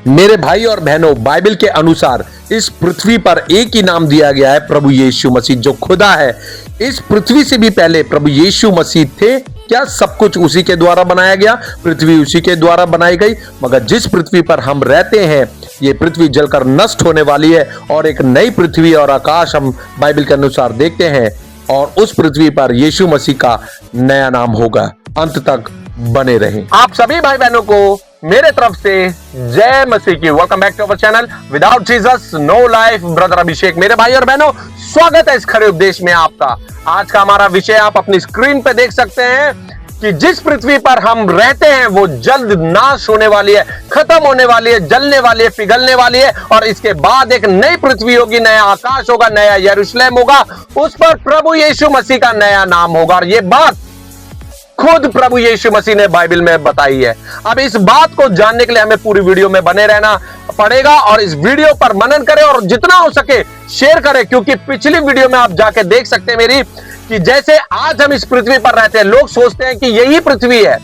मेरे भाई और बहनों, बाइबल के अनुसार इस पृथ्वी पर एक ही नाम दिया गया है, प्रभु यीशु मसीह, जो खुदा है। इस पृथ्वी से भी पहले प्रभु यीशु मसीह थे। क्या सब कुछ उसी के द्वारा बनाया गया? पृथ्वी उसी के द्वारा बनाई गई। मगर जिस पृथ्वी पर हम रहते हैं, ये पृथ्वी जलकर नष्ट होने वाली है और एक नई पृथ्वी और आकाश हम बाइबल के अनुसार देखते हैं, और उस पृथ्वी पर यीशु मसीह का नया नाम होगा। अंत तक बने रहें। आप सभी भाई बहनों को मेरे तरफ से जय मसीह की। Welcome back to our channel without Jesus no life. Brother Abhishek. मेरे भाई और बहनों, स्वागत है इस खरे उपदेश में आपका। आज का हमारा विषय आप अपनी स्क्रीन पे देख सकते हैं कि जिस पृथ्वी पर हम रहते हैं वो जल्द नाश होने वाली है, खत्म होने वाली है, जलने वाली है, पिघलने वाली है, और इसके बाद एक नई पृथ्वी होगी, नया आकाश होगा, नया यरूशलेम होगा, उस पर प्रभु यीशु मसीह का नया नाम होगा। और ये बात खुद प्रभु यीशु मसीह ने बाइबल में बताई है। अब इस बात को जानने के लिए हमें पूरी वीडियो में बने रहना पड़ेगा, और इस वीडियो पर मनन करें और जितना हो सके शेयर करें, क्योंकि पिछली वीडियो में आप जाके देख सकते हैं मेरी, कि जैसे आज हम इस पृथ्वी पर रहते हैं, लोग सोचते हैं कि यही पृथ्वी है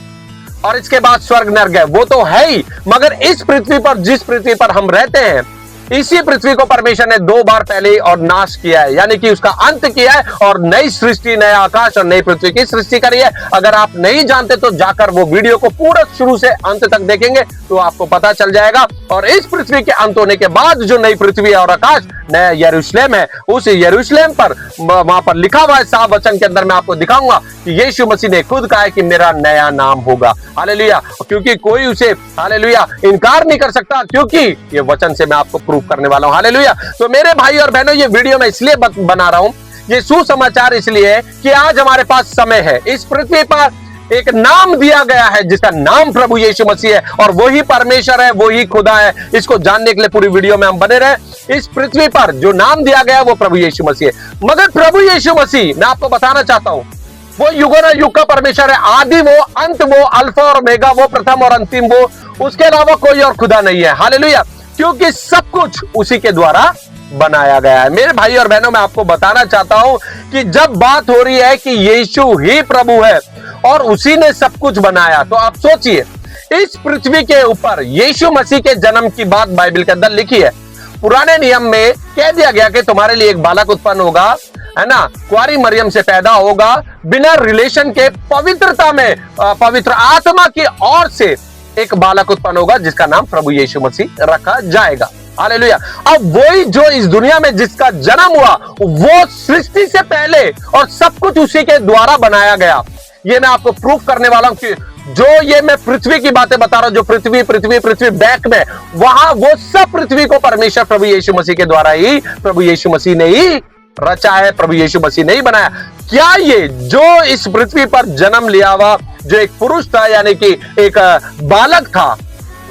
और इसके बाद स्वर्ग नरक है। वो तो है ही, मगर इस पृथ्वी पर, जिस पृथ्वी पर हम रहते हैं, इसी पृथ्वी को परमेश्वर ने 2 बार पहले और नाश किया है, यानी कि उसका अंत किया है, और नई सृष्टि, नया आकाश और नई पृथ्वी की सृष्टि करी है। अगर आप नहीं जानते तो जाकर वो वीडियो को पूरा शुरू से अंत तक देखेंगे तो आपको पता चल जाएगा। और इस पृथ्वी के अंत होने के बाद जो नई पृथ्वी और आकाश, नया यरूशलेम है, उस यरूशलेम पर वहां पर लिखा हुआ है साफ वचन के अंदर, मैं आपको दिखाऊंगा कि यीशु मसीह ने खुद कहा है कि मेरा नया नाम होगा। हालेलुया। क्योंकि कोई उसे हालेलुया इनकार नहीं कर सकता, क्योंकि ये वचन से मैं आपको प्रूव करने वाला हूं। हालेलुया। तो मेरे भाई और बहनों, ये वीडियो मैं इसलिए बना रहा हूं, ये सुसमाचार इसलिए है कि आज हमारे पास समय है। इस पृथ्वी पर एक नाम दिया गया है जिसका नाम प्रभु यीशु मसीह है, और वही परमेश्वर है, वही खुदा है। इसको जानने के लिए पूरी वीडियो में हम बने रहे। इस पृथ्वी पर जो नाम दिया गया है वो प्रभु यीशु मसीह है। मगर प्रभु यीशु मसीह, मैं आपको बताना चाहता हूं, वो युगों युग का परमेश्वर है। आदि वो, अंत वो, अल्फा और ओमेगा वो, प्रथम और अंतिम वो, उसके अलावा कोई और खुदा नहीं है। हालेलुया। क्योंकि सब कुछ उसी के द्वारा बनाया गया है। मेरे भाई और बहनों, मैं आपको बताना चाहता हूं कि जब बात हो रही है कि यीशु ही प्रभु है और उसी ने सब कुछ बनाया, तो आप सोचिए, इस पृथ्वी के ऊपर यीशु मसीह के जन्म की बात बाइबल के अंदर लिखी है। पुराने नियम में कह दिया गया कि तुम्हारे लिए एक बालक उत्पन्न होगा, है ना, कुंवारी मरियम से पैदा होगा, बिना रिलेशन के, पवित्रता में, पवित्र आत्मा की ओर से एक बालक उत्पन्न होगा जिसका नाम प्रभु यीशु मसीह रखा जाएगा। हालेलुया। अब वही जो इस दुनिया में जिसका जन्म हुआ, वो सृष्टि से पहले और सब कुछ उसी के द्वारा बनाया गया। ये मैं आपको प्रूफ करने वाला हूं कि जो ये मैं पृथ्वी की बातें बता रहा हूं, जो पृथ्वी बैक में, वहां वो सब पृथ्वी को परमेश्वर प्रभु यीशु मसीह के द्वारा ही, प्रभु यीशु मसीह ने ही रचा है, प्रभु यीशु मसीह ने ही बनाया। क्या ये जो इस पृथ्वी पर जन्म लिया हुआ जो एक पुरुष था, यानी कि एक बालक था,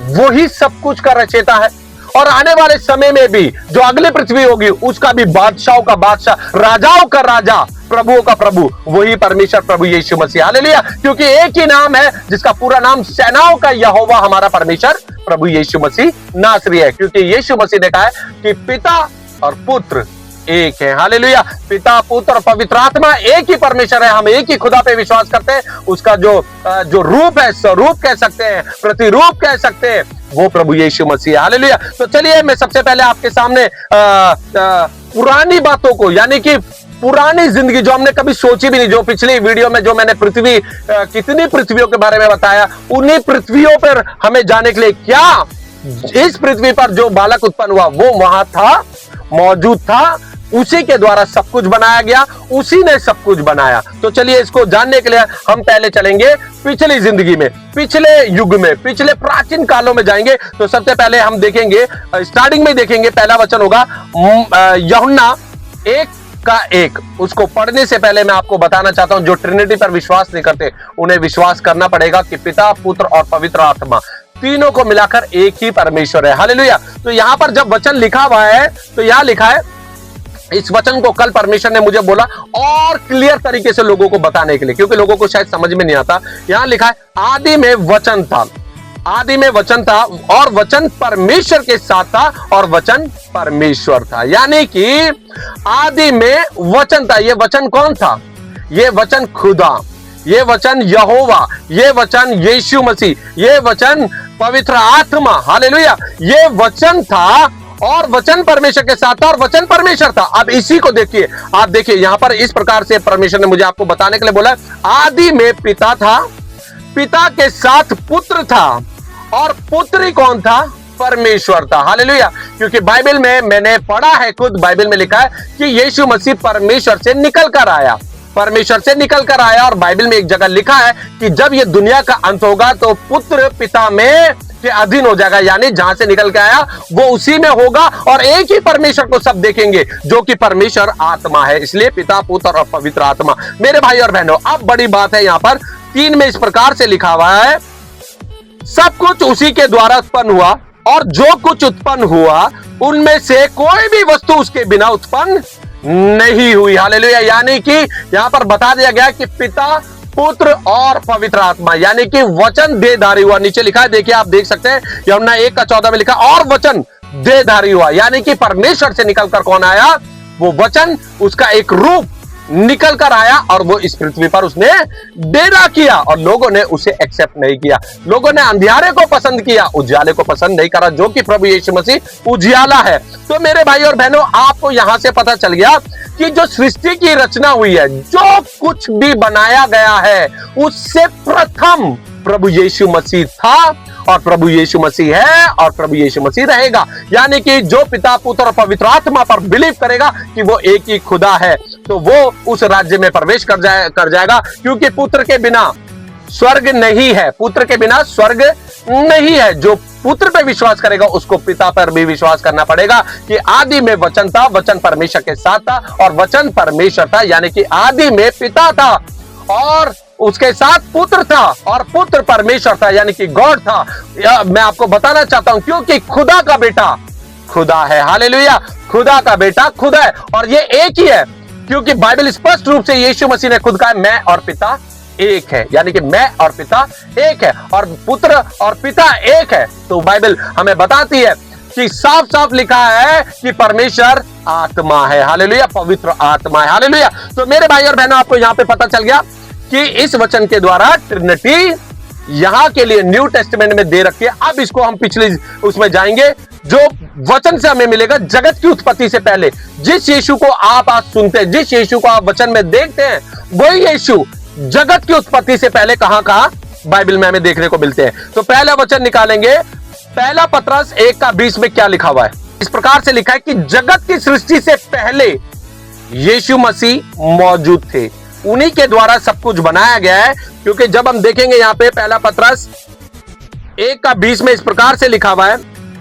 वो ही सब कुछ का रचयिता है? और आने वाले समय में भी जो अगली पृथ्वी होगी उसका भी बादशाहों का बादशाह, राजाओं का राजा, प्रभुओं का प्रभु वही परमेश्वर प्रभु यीशु मसीह। हालेलुया। क्योंकि एक ही नाम है जिसका पूरा नाम सेनाओं का यहोवा हमारा परमेश्वर प्रभु यीशु मसीह नासरी है। क्योंकि यीशु मसीह ने कहा है कि पिता और पुत्र एक है। हालेलुया। पिता, पुत्र और पवित्र आत्मा एक ही परमेश्वर है। हम एक ही खुदा पे विश्वास करते हैं। उसका जो रूप है, स्वरूप कह सकते हैं, प्रतिरूप कह सकते हैं, वो प्रभु यीशु मसीह है। हालेलुया। तो चलिए मैं सबसे पहले आपके सामने पुरानी बातों को, यानी कि पुरानी जिंदगी जो हमने कभी सोची भी नहीं, जो पिछली वीडियो में जो मैंने कितनी पृथ्वियों के बारे में बताया, उन्हीं पृथ्वियों पर हमें जाने के लिए, क्या इस पृथ्वी पर जो बालक उत्पन्न हुआ वो वहां था, मौजूद था, उसी के द्वारा सब कुछ बनाया गया, उसी ने सब कुछ बनाया। तो चलिए इसको जानने के लिए हम पहले चलेंगे पिछली जिंदगी में, पिछले युग में, पिछले प्राचीन कालों में जाएंगे। तो सबसे पहले हम देखेंगे, स्टार्टिंग में देखेंगे, पहला वचन होगा यूहन्ना 1:1। उसको पढ़ने से पहले मैं आपको बताना चाहता हूं, जो ट्रिनिटी पर विश्वास नहीं करते उन्हें विश्वास करना पड़ेगा कि पिता, पुत्र और पवित्र आत्मा तीनों को मिलाकर एक ही परमेश्वर है। हालेलुया। तो यहां पर जब वचन लिखा हुआ है, तो यहां लिखा है, इस वचन को कल परमेश्वर ने मुझे बोला और क्लियर तरीके से लोगों को बताने के लिए, क्योंकि लोगों को शायद समझ में नहीं आता। यहां लिखा है, आदि में वचन था, आदि में वचन था, और वचन परमेश्वर के साथ था, और वचन परमेश्वर था। यानी कि आदि में वचन था। ये वचन कौन था? ये वचन खुदा, ये वचन यहोवा, ये वचन यीशु मसीह, ये वचन पवित्र आत्मा, हालेलुया। ये वचन था और वचन परमेश्वर के साथ था और वचन परमेश्वर था। अब इसी को देखिए, आप देखिए यहां पर इस प्रकार से परमेश्वर ने मुझे आपको बताने के लिए बोला, आदि में पिता था, पिता के साथ पुत्र था और पुत्र ही कौन था? परमेश्वर था, हालेलुया। क्योंकि बाइबल में मैंने पढ़ा है, खुद बाइबल में लिखा है कि यीशु मसीह परमेश्वर से निकल कर आया, परमेश्वर से निकल कर आया। और बाइबल में एक जगह लिखा है कि जब ये दुनिया का अंत होगा तो पुत्र पिता में के अधीन हो जाएगा, यानी जहां से निकल के आया वो उसी में होगा और एक ही परमेश्वर को सब देखेंगे, जो कि परमेश्वर आत्मा है। इसलिए पिता, पुत्र और पवित्र आत्मा। मेरे भाई और बहनों, अब बड़ी बात है, यहां पर 3 में इस प्रकार से लिखा हुआ है, सब कुछ उसी के द्वारा उत्पन्न हुआ और जो कुछ उत्पन्न हुआ उनमें से कोई भी वस्तु उसके बिना उत्पन्न नहीं हुई, हालेलुया। यानी कि यहां पर बता दिया गया कि पिता, पुत्र और पवित्र आत्मा, यानी कि वचन देहधारी हुआ। नीचे लिखा है, देखिए आप देख सकते हैं, यूहन्ना 1:14 में लिखा, और वचन देहधारी हुआ, यानी कि परमेश्वर से निकलकर कौन आया? वो वचन, उसका एक रूप निकल कर आया और वो इस पृथ्वी पर उसने डेरा किया और लोगों ने उसे एक्सेप्ट नहीं किया। लोगों ने अंधियारे को पसंद किया, उजियाले को पसंद नहीं करा, जो कि प्रभु यीशु मसीह उजियाला है। तो मेरे भाई और बहनों, आपको यहां से पता चल गया कि जो सृष्टि की रचना हुई है, जो कुछ भी बनाया गया है, उससे प्रथम प्रभु यीशु मसीह था और प्रभु यीशु मसीह है और प्रभु यीशु मसीह रहेगा। यानी कि जो पिता, पुत्र और पवित्र आत्मा पर बिलीव करेगा कि वो एक ही खुदा है, तो वो उस राज्य में प्रवेश कर जाएगा। क्योंकि पुत्र के बिना स्वर्ग नहीं है, पुत्र के बिना स्वर्ग नहीं है। जो पुत्र पे विश्वास करेगा उसको पिता पर भी विश्वास करना पड़ेगा कि आदि में वचन था, वचन परमेश्वर के साथ था और वचन परमेश्वर था, यानी कि आदि में पिता था और उसके साथ पुत्र था और पुत्र परमेश्वर था, यानी कि गॉड था। मैं आपको बताना चाहता हूं, क्योंकि खुदा का बेटा खुदा है, हालेलुया। खुदा का बेटा खुदा है और ये एक ही है, क्योंकि बाइबल स्पष्ट रूप से यीशु मसीह ने खुद कहा, मैं और पिता एक है, यानी कि मैं और पिता एक है और पुत्र और पिता एक है। तो बाइबल हमें बताती है कि साफ साफ लिखा है कि परमेश्वर आत्मा है, हालेलुया, पवित्र आत्मा है, हालेलुया। तो मेरे भाई और बहनों, आपको यहां पे पता चल गया कि इस वचन के द्वारा ट्रिनिटी यहां के लिए न्यू टेस्टामेंट में दे रखी है। अब इसको हम पिछले उसमें जाएंगे, जो वचन से हमें मिलेगा जगत की उत्पत्ति से पहले। जिस यीशु को आप आज सुनते हैं, जिस यीशु को आप वचन में देखते हैं, वही यीशु जगत की उत्पत्ति से पहले कहां बाइबल में हमें देखने को मिलते हैं। तो पहला वचन निकालेंगे, पहला पतरस 1:20 में क्या लिखा हुआ है? इस प्रकार से लिखा है कि जगत की सृष्टि से पहले यीशु मसीह मौजूद थे, उन्हीं के द्वारा सब कुछ बनाया गया है। क्योंकि जब हम देखेंगे यहां पे पहला पतरस 1:20 में इस प्रकार से लिखा हुआ है,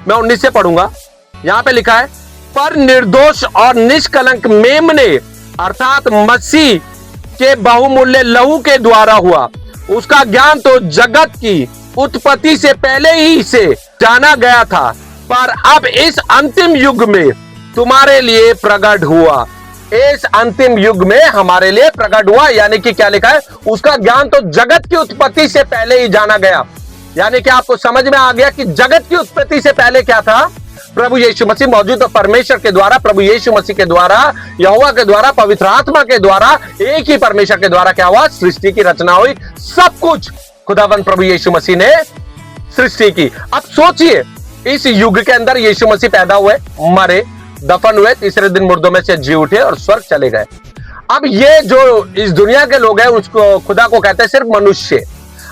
मैं 19 से पढ़ूंगा। यहां पे लिखा है, पर निर्दोष और निष्कलंक मेमने अर्थात मसीह के बहुमूल्य लहू के द्वारा हुआ, उसका ज्ञान तो जगत की उत्पत्ति से पहले ही से जाना गया था, पर अब इस अंतिम युग में तुम्हारे लिए प्रकट हुआ। इस अंतिम युग में हमारे लिए प्रकट हुआ, यानी कि क्या लिखा है? उसका ज्ञान तो जगत की उत्पत्ति से पहले ही जाना गया। यानी कि आपको समझ में आ गया कि जगत की उत्पत्ति से पहले क्या था? प्रभु यीशु मसीह मौजूद। परमेश्वर के द्वारा, प्रभु यीशु मसीह के द्वारा, यहोवा के द्वारा, पवित्र आत्मा के द्वारा, एक ही परमेश्वर के द्वारा क्या हुआ? सृष्टि की रचना हुई। सब कुछ खुदावंद प्रभु यीशु मसीह ने सृष्टि की। अब सोचिए, इस युग के अंदर यीशु मसीह पैदा हुए, मरे, दफन हुए, तीसरे दिन मुर्दों में से जी उठे और स्वर्ग चले गए। अब ये जो इस दुनिया के लोग हैं, उसको खुदा को कहते हैं सिर्फ मनुष्य।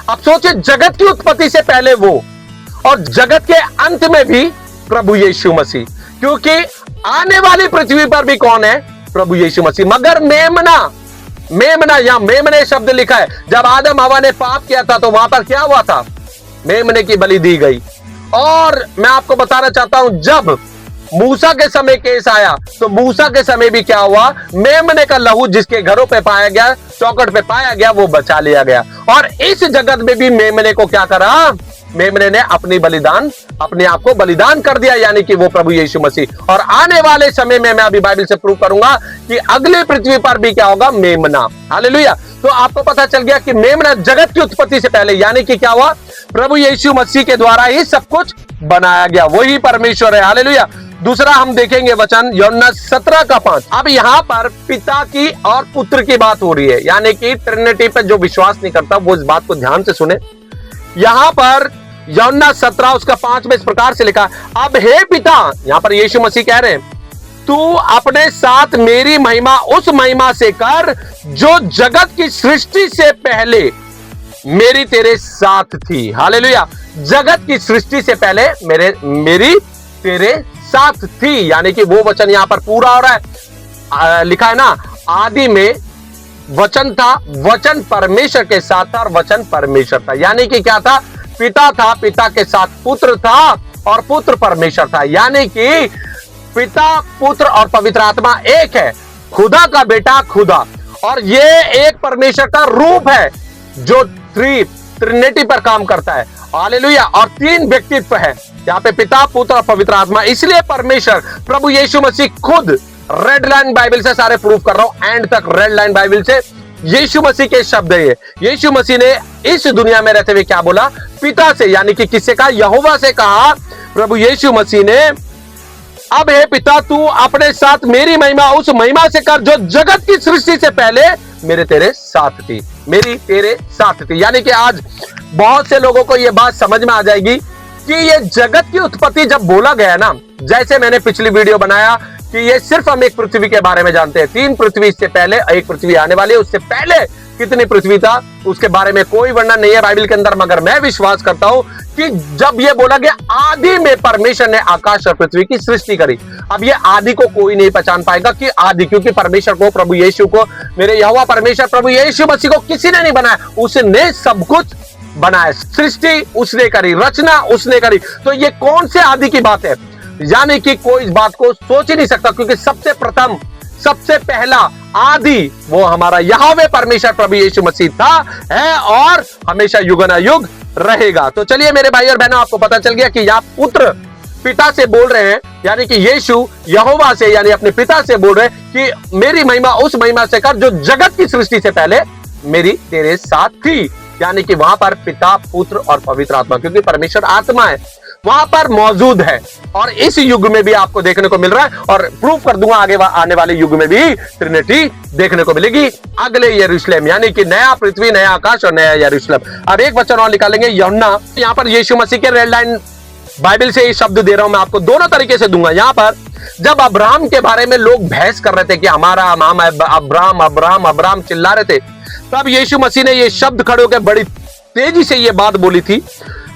अब सोचिए, जगत की उत्पत्ति से पहले वो और जगत के अंत में भी प्रभु यीशु मसीह, क्योंकि आने वाली पृथ्वी पर भी कौन है? प्रभु यीशु मसीह। मगर मेमना या मेमने शब्द लिखा है। जब आदम हवा ने पाप किया था तो वहां पर क्या हुआ था? मेमने की बलि दी गई। और मैं आपको बताना चाहता हूं, जब मूसा के समय केस आया तो मूसा के समय भी क्या हुआ? मेमने का लहू जिसके घरों पे पाया गया, चौखट पे पाया गया, वो बचा लिया गया। और इस जगत में भी मेमने को क्या करा? मेमने ने अपने आप को बलिदान कर दिया, यानी कि वो प्रभु यीशु मसीह। और आने वाले समय में मैं अभी बाइबल से प्रूव करूंगा कि अगले पृथ्वी पर भी क्या होगा? मेमना। हालेलुया। तो आपको पता चल गया कि मेमना जगत की उत्पत्ति से पहले, यानी कि क्या हुआ? प्रभु यीशु मसीह के द्वारा ही सब कुछ बनाया गया, वही परमेश्वर है। हालेलुया। दूसरा हम देखेंगे वचन यूहन्ना 17:5। अब यहां पर पिता की और पुत्र की बात हो रही है, यानी कि ट्रिनिटी पर जो विश्वास नहीं करता वो इस बात को ध्यान से सुने। यहां पर यूहन्ना 17 उसका 5 में इस प्रकार से लिखा, अब हे पिता, यहां पर यीशु मसीह कह रहे हैं, तू अपने साथ मेरी महिमा उस महिमा से कर जो जगत की सृष्टि से पहले मेरी तेरे साथ थी। हालेलुया। जगत की सृष्टि से पहले मेरी तेरे साथ थी, यानी कि वो वचन यहां पर पूरा हो रहा है। लिखा है ना, आदि में वचन था, वचन परमेश्वर के साथ था और वचन परमेश्वर था। यानी कि क्या था? पिता था, पिता के साथ पुत्र था और पुत्र परमेश्वर था। यानी कि पिता, पुत्र और पवित्र आत्मा एक है, खुदा का बेटा खुदा। और ये एक परमेश्वर का रूप है जो ट्रिनिटी पर काम करता है। हालेलुया। और 3 व्यक्तित्व है यहाँ पे, पिता, पुत्र और पवित्र आत्मा। इसलिए परमेश्वर प्रभु यीशु मसीह खुद, रेड लाइन बाइबल से सारे प्रूफ कर रहा हूं, एंड तक रेड लाइन बाइबल से यीशु मसीह के शब्द है ये। यीशु मसीह ने इस दुनिया में रहते हुए क्या बोला? पिता से, यानी कि किससे कहा? यहोवा से कहा प्रभु यीशु मसीह ने, अब हे पिता, तू अपने साथ मेरी महिमा उस महिमा से कर जो जगत की सृष्टि से पहले मेरे तेरे साथ थी, मेरी तेरे साथ थी। यानी कि आज बहुत से लोगों को यह बात समझ में आ जाएगी कि ये जगत की उत्पत्ति जब बोला गया ना, जैसे मैंने पिछली वीडियो बनाया कि ये सिर्फ हम एक पृथ्वी के बारे में जानते हैं, 3 पृथ्वी इससे पहले, एक पृथ्वी आने वाली है, उससे पहले कितनी पृथ्वी था उसके बारे में कोई वर्णन नहीं है बाइबल के अंदर। मगर मैं विश्वास करता हूं कि जब यह बोला गया आदि में परमेश्वर ने आकाश और पृथ्वी की सृष्टि करी, अब ये आदि को कोई नहीं पहचान पाएगा कि आदि, क्योंकि परमेश्वर को, प्रभु यीशु को, मेरे यहोवा परमेश्वर प्रभु यीशु मसीह को किसी ने नहीं बनाया, उसने सब कुछ बनाया। सृष्टि उसने करी, रचना उसने करी। तो ये कौन से आदि की बात है? यानी कि कोई इस बात को सोच ही नहीं सकता, क्योंकि सबसे प्रथम, सबसे पहला आदि वो हमारा यहोवा परमेश्वर प्रभु यीशु मसीह था, है और हमेशा युगानुयुग रहेगा। तो चलिए मेरे भाई और बहनों, आपको पता चल गया कि यहाँ पुत्र पिता से बोल रहे हैं, यानी कि यीशु यहोवा से, यानी अपने पिता से बोल रहे हैं कि मेरी महिमा उस महिमा से कर जो जगत की सृष्टि से पहले मेरी तेरे साथ थी। यानी कि वहां पर पिता, पुत्र और पवित्र आत्मा, क्योंकि परमेश्वर आत्मा है, वहां पर मौजूद है। और इस युग में भी आपको देखने को मिल रहा है, और प्रूफ कर दूंगा आगे आने वाले युग में भी ट्रिनिटी देखने को मिलेगी। अगले यरूशलेम, यानी कि नया पृथ्वी, नया आकाश और नया यरूशलेम। अब एक वचन और निकालेंगे, यूहन्ना, यहाँ पर यीशु मसीह के रेड लाइन बाइबल से ये शब्द दे रहा हूं मैं आपको, दोनों तरीके से दूंगा। यहां पर जब अब्राहम के बारे में लोग बहस कर रहे थे कि हमारा नाम अब्राहम अब्राहम अब्राहम चिल्ला रहे थे, तब यीशु मसीह ने ये शब्द खड़े होकर बड़ी तेजी से ये बात बोली थी।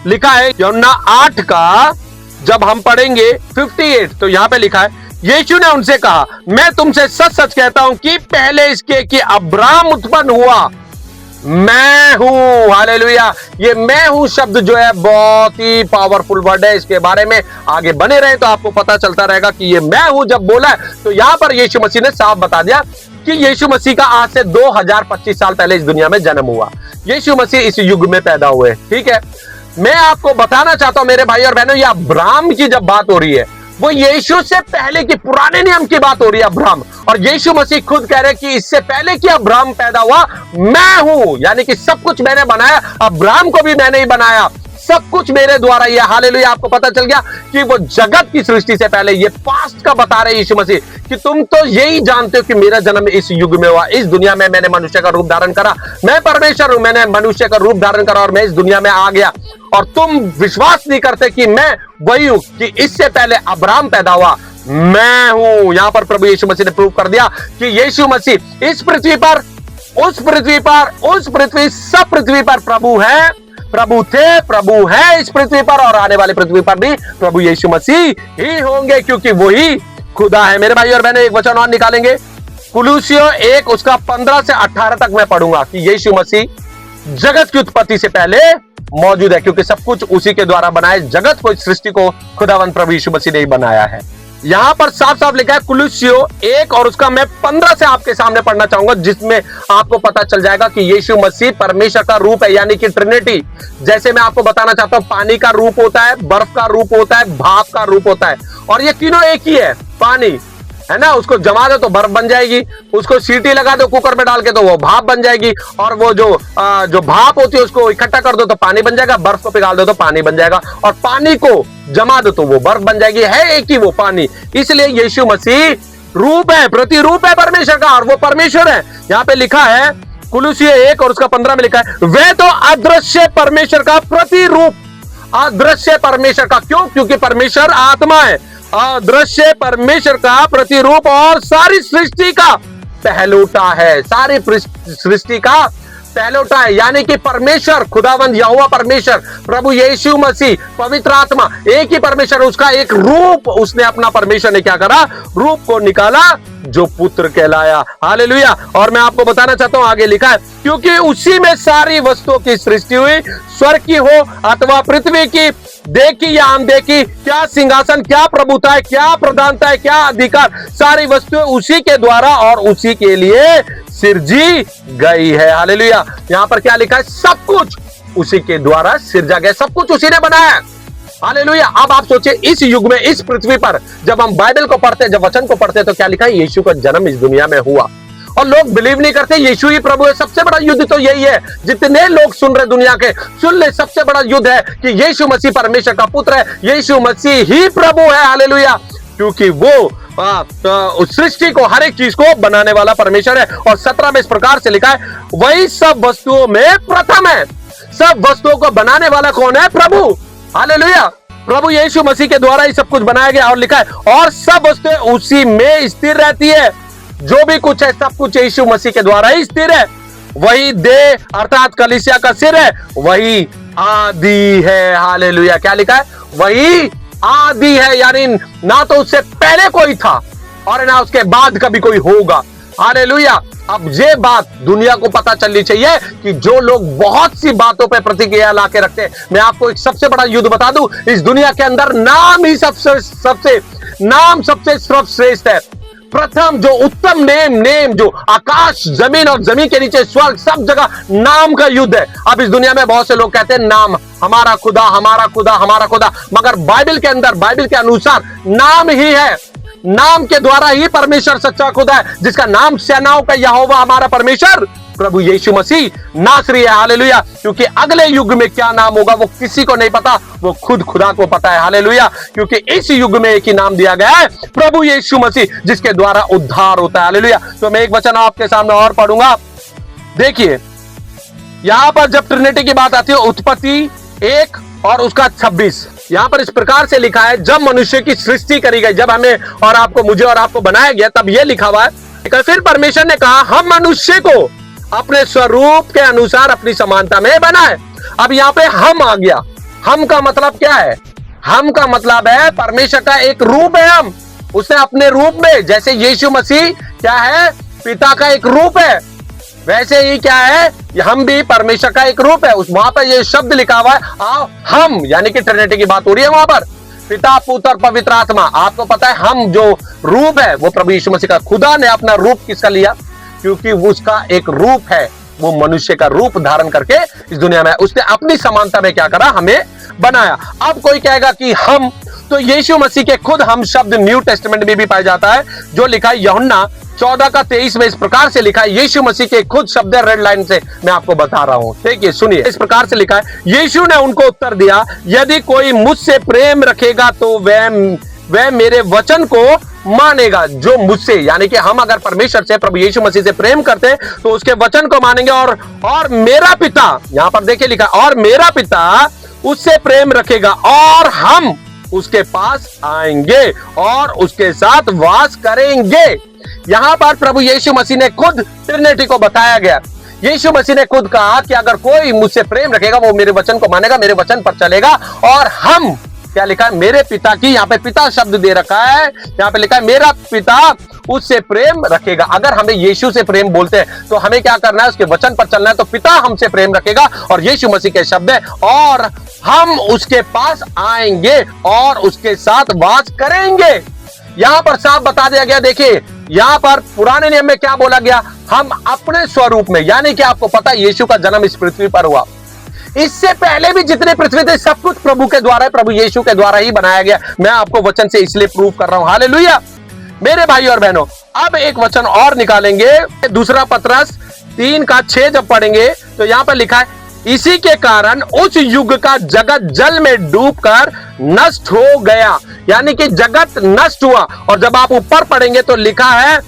लिखा है यूहन्ना 8 का, जब हम पढ़ेंगे 58, तो यहां पे लिखा है, यीशु ने उनसे कहा, मैं तुमसे सच सच कहता हूं कि पहले इसके कि अब्राहम उत्पन्न हुआ, मैं हूं। हालेलुया। ये मैं हूं शब्द जो है बहुत ही पावरफुल वर्ड है। इसके बारे में आगे बने रहे तो आपको पता चलता रहेगा कि ये मैं हूं जब बोला है, तो यहां पर यीशु मसीह ने साफ बता दिया कि यीशु मसीह का आज से 2025 साल पहले इस दुनिया में जन्म हुआ। यीशु मसीह इस युग में पैदा हुए। ठीक है, मैं आपको बताना चाहता हूं मेरे भाई और बहनों, ये अब्राहम की जब बात हो रही है, वो यीशु से पहले की, पुराने नियम की बात हो रही है, अब्राहम। और यीशु मसीह खुद कह रहे हैं कि इससे पहले कि अब्राहम पैदा हुआ मैं हूं, यानी कि सब कुछ मैंने बनाया, अब्राहम को भी मैंने ही बनाया, सब कुछ मेरे द्वारा ही है। हालेलुया। आपको पता चल गया कि वो जगत की सृष्टि से पहले, ये पास्ट का बता रहे यीशु मसीह कि तुम तो यही जानते हो कि मेरा जन्म इस युग में हुआ, इस दुनिया में मैंने मनुष्य का रूप धारण करा, मैं परमेश्वर हूं, मैंने मनुष्य का रूप धारण करा और मैं इस दुनिया में आ गया, और तुम विश्वास नहीं करते कि मैं वही हूं, कि इससे पहले अब्राहम पैदा हुआ मैं हूं। यहां पर प्रभु यीशु मसीह ने प्रूव कर दिया कि यीशु मसीह इस पृथ्वी पर, उस पृथ्वी पर, उस पृथ्वी, सब पृथ्वी पर प्रभु है, प्रभु थे, प्रभु है इस पृथ्वी पर, और आने वाली पृथ्वी पर भी प्रभु यीशु मसीह ही होंगे, क्योंकि वही खुदा है। मेरे भाई और बहनों, एक वचन और निकालेंगे, कुलुसियों 1 उसका 15 से 18 तक मैं पढ़ूंगा कि यीशु मसीह जगत की उत्पत्ति से पहले मौजूद है, क्योंकि सब कुछ उसी के द्वारा बनाया, जगत को, सृष्टि को खुदावंत प्रभु यीशु मसीह ने ही बनाया है। यहां पर साफ साफ लिखा है कुलुसियों 1 और उसका मैं 15 से आपके सामने पढ़ना चाहूंगा, जिसमें आपको पता चल जाएगा कि यीशु मसीह परमेश्वर का रूप है, यानी कि ट्रिनिटी। जैसे मैं आपको बताना चाहता हूं, पानी का रूप होता है, बर्फ का रूप होता है, भाप का रूप होता है, और ये तीनों एक ही है। पानी है ना, उसको जमा दो तो बर्फ बन जाएगी, उसको सीटी लगा दो कुकर में डाल के तो वो भाप बन जाएगी, और वो जो भाप होती है उसको इकट्ठा कर दो तो पानी बन जाएगा, बर्फ को पिघाल दो तो पानी बन जाएगा, और पानी को जमा दो तो वो बर्फ बन जाएगी। है एक ही वो पानी। इसलिए यीशु मसीह रूप है, प्रतिरूप है परमेश्वर का, और वो परमेश्वर है। यहाँ पे लिखा है कुलुसियों 1 और उसका 15 में लिखा है, वह तो अदृश्य परमेश्वर का प्रतिरूप अदृश्य परमेश्वर का। क्यों? क्योंकि परमेश्वर आत्मा है। अदृश्य परमेश्वर का प्रतिरूप और सारी सृष्टि का पहलौठा है। सारी सृष्टि का पहलौठा है, यानी कि परमेश्वर, खुदावंद यहोवा परमेश्वर, प्रभु यीशु मसीह, पवित्र आत्मा, एक ही परमेश्वर, उसका एक रूप उसने अपना, परमेश्वर ने क्या करा? रूप को निकाला जो पुत्र कहलाया। हालेलुया। और मैं आपको बताना चाहता हूं, आगे लिखा है, क्योंकि उसी में सारी वस्तुओं की सृष्टि हुई, स्वर्ग की हो अथवा पृथ्वी की, देखी या अनदेखी, क्या सिंहासन, क्या प्रभुता है, क्या प्रधानता है, क्या अधिकार, सारी वस्तुएं उसी के द्वारा और उसी के लिए सिरजी गई है। हालेलुया। यहां पर क्या लिखा है? सब कुछ उसी के द्वारा सिरजा गया, सब कुछ उसी ने बनाया। हालेलुया। अब आप सोचिए, इस युग में, इस पृथ्वी पर जब हम बाइबल को पढ़ते हैं, जब वचन को पढ़ते हैं, तो क्या लिखा है? यीशु का जन्म इस दुनिया में हुआ। और लोग बिलीव नहीं करते यीशु ही प्रभु है। सबसे बड़ा युद्ध तो यही है। जितने लोग सुन रहे दुनिया के, सुन ले, सबसे बड़ा युद्ध है कि यीशु मसीह परमेश्वर का पुत्र है, यीशु मसीह ही प्रभु है। हालेलुया। क्योंकि वो उस सृष्टि को, हर एक चीज को बनाने वाला परमेश्वर है। और 17 में इस प्रकार से लिखा है, वही सब वस्तुओं में प्रथम है। सब वस्तुओं को बनाने वाला कौन है? प्रभु। हालेलुया। प्रभु यीशु मसीह के द्वारा ही सब कुछ बनाया गया। और लिखा है, और सब वस्तुएं उसी में स्थिर रहती है। जो भी कुछ है, सब कुछ यीशु मसीह के द्वारा ही स्थिर है। वही देह अर्थात कलीसिया का सिर है, वही आदि है। हालेलुया। क्या लिखा है? वही आदि है, यानी ना तो उससे पहले कोई था और ना उसके बाद कभी कोई होगा। हालेलुया। अब ये बात दुनिया को पता चलनी चाहिए कि जो लोग बहुत सी बातों पे प्रतिक्रिया लाके रखते हैं, मैं आपको एक सबसे बड़ा युद्ध बता दूं, इस दुनिया के अंदर नाम ही सबसे सर्वश्रेष्ठ है। प्रथम जो उत्तम नेम जो आकाश, जमीन और जमीन के नीचे स्वर्ग, सब जगह नाम का युद्ध है। अब इस दुनिया में बहुत से लोग कहते हैं नाम, हमारा खुदा, हमारा खुदा, हमारा खुदा, मगर बाइबल के अंदर, बाइबल के अनुसार नाम ही है। नाम के द्वारा ही परमेश्वर सच्चा खुदा है, जिसका नाम सेनाओं का यहोवा हमारा परमेश्वर प्रभु यीशु मसीह नासरी है। हालेलुया। क्योंकि अगले युग में क्या नाम होगा वो किसी को नहीं पता, वो खुद खुदा को पता है। हालेलुया। क्योंकि इस युग में एक ही नाम दिया गया है, प्रभु यीशु मसीह, जिसके द्वारा उद्धार होता है। हालेलुया। तो मैं एक वचन आपके सामने और पढ़ूंगा। देखिए, यहां पर जब ट्रिनिटी की बात आती है, उत्पत्ति 1 और उसका 26, यहां पर इस प्रकार से लिखा है, जब मनुष्य की सृष्टि करी गई, जब हमें और आपको, मुझे और आपको बनाया गया, तब यह लिखा हुआ है, फिर परमेश्वर ने कहा, हम मनुष्य को अपने स्वरूप के अनुसार अपनी समानता में बनाए। अब यहां पे हम आ गया। हम का मतलब क्या है? हम का मतलब है परमेश्वर का एक रूप है। हम उसने अपने रूप में, जैसे यीशु मसीह क्या है? पिता का एक रूप है, वैसे ही क्या है? हम भी परमेश्वर का एक रूप है। उस वहां पर ये शब्द लिखा हुआ है हम, यानी कि ट्रिनिटी की बात हो रही है वहां पर, पिता, पुत्र और पवित्र आत्मा। आपको पता है हम जो रूप है वो प्रभु यीशु मसीह का। खुदा ने अपना रूप किसका लिया? क्योंकि उसका एक रूप है, वो मनुष्य का रूप धारण करके इस दुनिया में उसने अपनी समानता में क्या करा? हमें बनाया। अब कोई कहेगा कि हम, तो यीशु मसीह के खुद हम शब्द न्यू टेस्टामेंट में भी पाया जाता है, जो लिखा है यूहन्ना 14:23 में इस प्रकार से लिखा है। यीशु मसीह के खुद शब्द रेड लाइन से मैं आपको बता रहा हूं। देखिए, सुनिए, इस प्रकार से लिखा है, यीशु ने उनको उत्तर दिया, यदि कोई मुझसे प्रेम रखेगा तो वह मेरे वचन को मानेगा। जो मुझसे, यानी कि हम अगर परमेश्वर से, प्रभु यीशु मसीह से प्रेम करते हैं तो उसके वचन को मानेंगे। और मेरा पिता, यहां पर देखिए लिखा, और मेरा पिता उससे प्रेम रखेगा और हम उसके पास आएंगे और उसके साथ वास करेंगे। यहां पर प्रभु यीशु मसीह ने खुद ट्रिनिटी को बताया गया। यीशु मसीह ने खुद कहा कि अगर कोई मुझसे प्रेम रखेगा वो मेरे वचन को मानेगा, मेरे वचन पर चलेगा। और हम, क्या लिखा है? मेरे पिता की, यहाँ पे पिता शब्द दे रखा है, यहाँ पे लिखा है मेरा पिता उससे प्रेम रखेगा। अगर हमें यीशु से प्रेम बोलते हैं तो हमें क्या करना है? उसके वचन पर चलना है। तो पिता हमसे प्रेम रखेगा, और यीशु मसीह के शब्द है, और हम उसके पास आएंगे और उसके साथ वास करेंगे। यहां पर साफ बता दिया गया। देखिए, यहां पर पुराने नियम में क्या बोला गया? हम अपने स्वरूप में, यानी कि आपको पता है यीशु का जन्म इस पृथ्वी पर हुआ। इससे पहले भी जितने पृथ्वी थे सब कुछ प्रभु के द्वारा, प्रभु यीशु के द्वारा ही बनाया गया। मैं आपको वचन से इसलिए प्रूव कर रहा हूं। हालेलुया। मेरे भाई और बहनों, अब एक वचन और निकालेंगे, दूसरा पतरस 3:6 जब पढ़ेंगे तो यहां पर लिखा है, इसी के कारण उस युग का जगत जल में डूबकर नष्ट हो गया। यानी कि जगत नष्ट हुआ। और जब आप ऊपर पढ़ेंगे तो लिखा है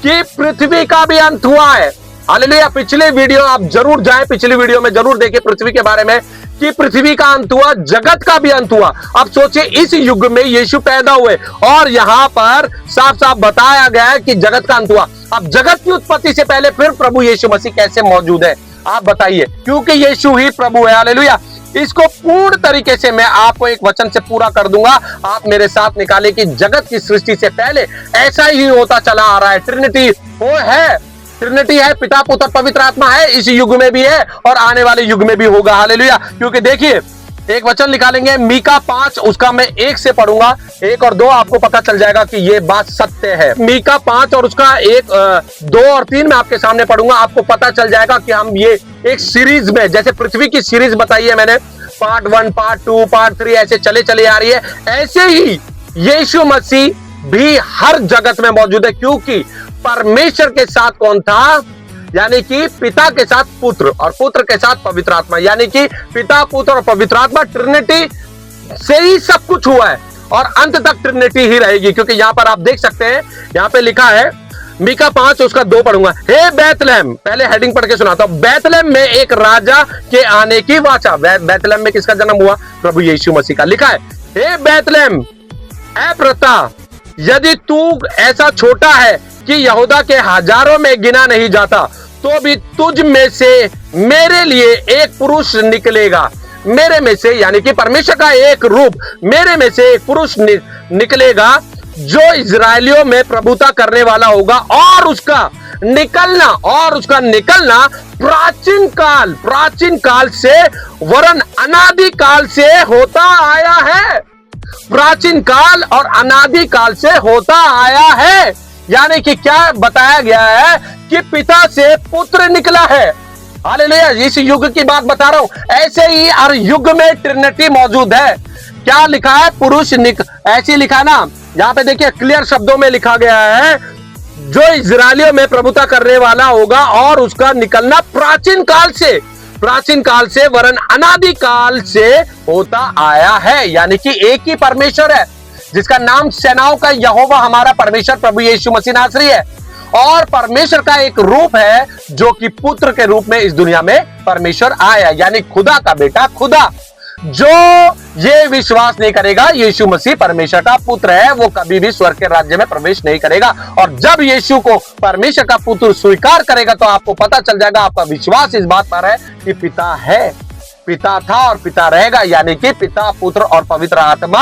कि पृथ्वी का भी अंत हुआ है। हालेलुया। पिछले वीडियो आप जरूर जाएं, पिछली वीडियो में जरूर देखिए पृथ्वी के बारे में कि पृथ्वी का अंत हुआ, जगत का भी अंत हुआ। अब सोचिए इस युग में यीशु पैदा हुए और यहां पर साफ साफ बताया गया है कि जगत का अंत हुआ। अब जगत की उत्पत्ति से पहले फिर प्रभु यीशु मसीह कैसे मौजूद है, आप बताइए, क्योंकि यीशु ही प्रभु है। हालेलुया। इसको पूर्ण तरीके से मैं आपको एक वचन से पूरा कर दूंगा। आप मेरे साथ निकाले कि जगत की सृष्टि से पहले ऐसा ही होता चला आ रहा है। ट्रिनिटी वो है, ट्रिनिटी है, पिता पुत्र पवित्र आत्मा है, इस युग में भी है और आने वाले युग में भी होगा। हालेलुया। क्योंकि देखिए एक वचन निकालेंगे मीका 5, उसका मैं 1 से पढ़ूंगा, 1 और 2, आपको पता चल जाएगा कि ये बात सत्य है। मीका 5 और उसका 1, 2 और 3 मैं आपके सामने पढ़ूंगा। आपको पता चल जाएगा कि हम ये एक सीरीज में, जैसे पृथ्वी की सीरीज बताई है मैंने, पार्ट 1, पार्ट 2, पार्ट 3 ऐसे चले आ रही है, ऐसे ही यीशु मसीह भी हर जगत में मौजूद है। क्योंकि परमेश्वर के साथ कौन था, यानी कि पिता के साथ पुत्र और पुत्र के साथ पवित्र आत्मा, यानी कि पिता पुत्र और पवित्र आत्मा, ट्रिनिटी से ही सब कुछ हुआ है और अंत तक ट्रिनिटी ही रहेगी। क्योंकि यहां पर आप देख सकते हैं, यहां पे लिखा है मीका 5 उसका 2 पढ़ूंगा। हे बैतलहम, पहले हेडिंग पढ़ के सुनाता हूं। बैतलहम में एक राजा के आने की वाचा। बैतलहम में किसका जन्म हुआ, प्रभु यीशु मसीह का। लिखा है, हे बैतलहम एफ्राता, यदि तू ऐसा छोटा है कि यहूदा के हजारों में गिना नहीं जाता, तो भी तुझ में से मेरे लिए एक पुरुष निकलेगा। मेरे में से, यानी कि परमेश्वर का एक रूप, मेरे में से एक पुरुष निकलेगा जो इजरायलियों में प्रभुता करने वाला होगा और उसका निकलना प्राचीन काल से वरन अनादि काल से होता आया है। प्राचीन काल और अनादि काल से होता आया है, यानी कि क्या बताया गया है कि पिता से पुत्र निकला है। हालेलुया। इस युग की बात बता रहा हूं। ऐसे ही हर युग में ट्रिनिटी मौजूद है। क्या लिखा है, पुरुष ऐसे लिखा ना, यहां पे देखिए क्लियर शब्दों में लिखा गया है, जो इजरायलियों में प्रभुता करने वाला होगा और उसका निकलना प्राचीन काल से वरन अनादि काल से होता आया है। यानी कि एक ही परमेश्वर है जिसका नाम सेनाओं का यहोवा हमारा परमेश्वर प्रभु यीशु मसीह नासरी है, और परमेश्वर का एक रूप है जो कि पुत्र के रूप में इस दुनिया में परमेश्वर आया, यानी खुदा का बेटा खुदा। जो ये विश्वास नहीं करेगा यीशु मसीह परमेश्वर का पुत्र है, वो कभी भी स्वर्ग के राज्य में प्रवेश नहीं करेगा। और जब यीशु को परमेश्वर का पुत्र स्वीकार करेगा तो आपको पता चल जाएगा, आपका विश्वास इस बात पर है कि पिता है, पिता था और पिता रहेगा, यानी कि पिता पुत्र और पवित्र आत्मा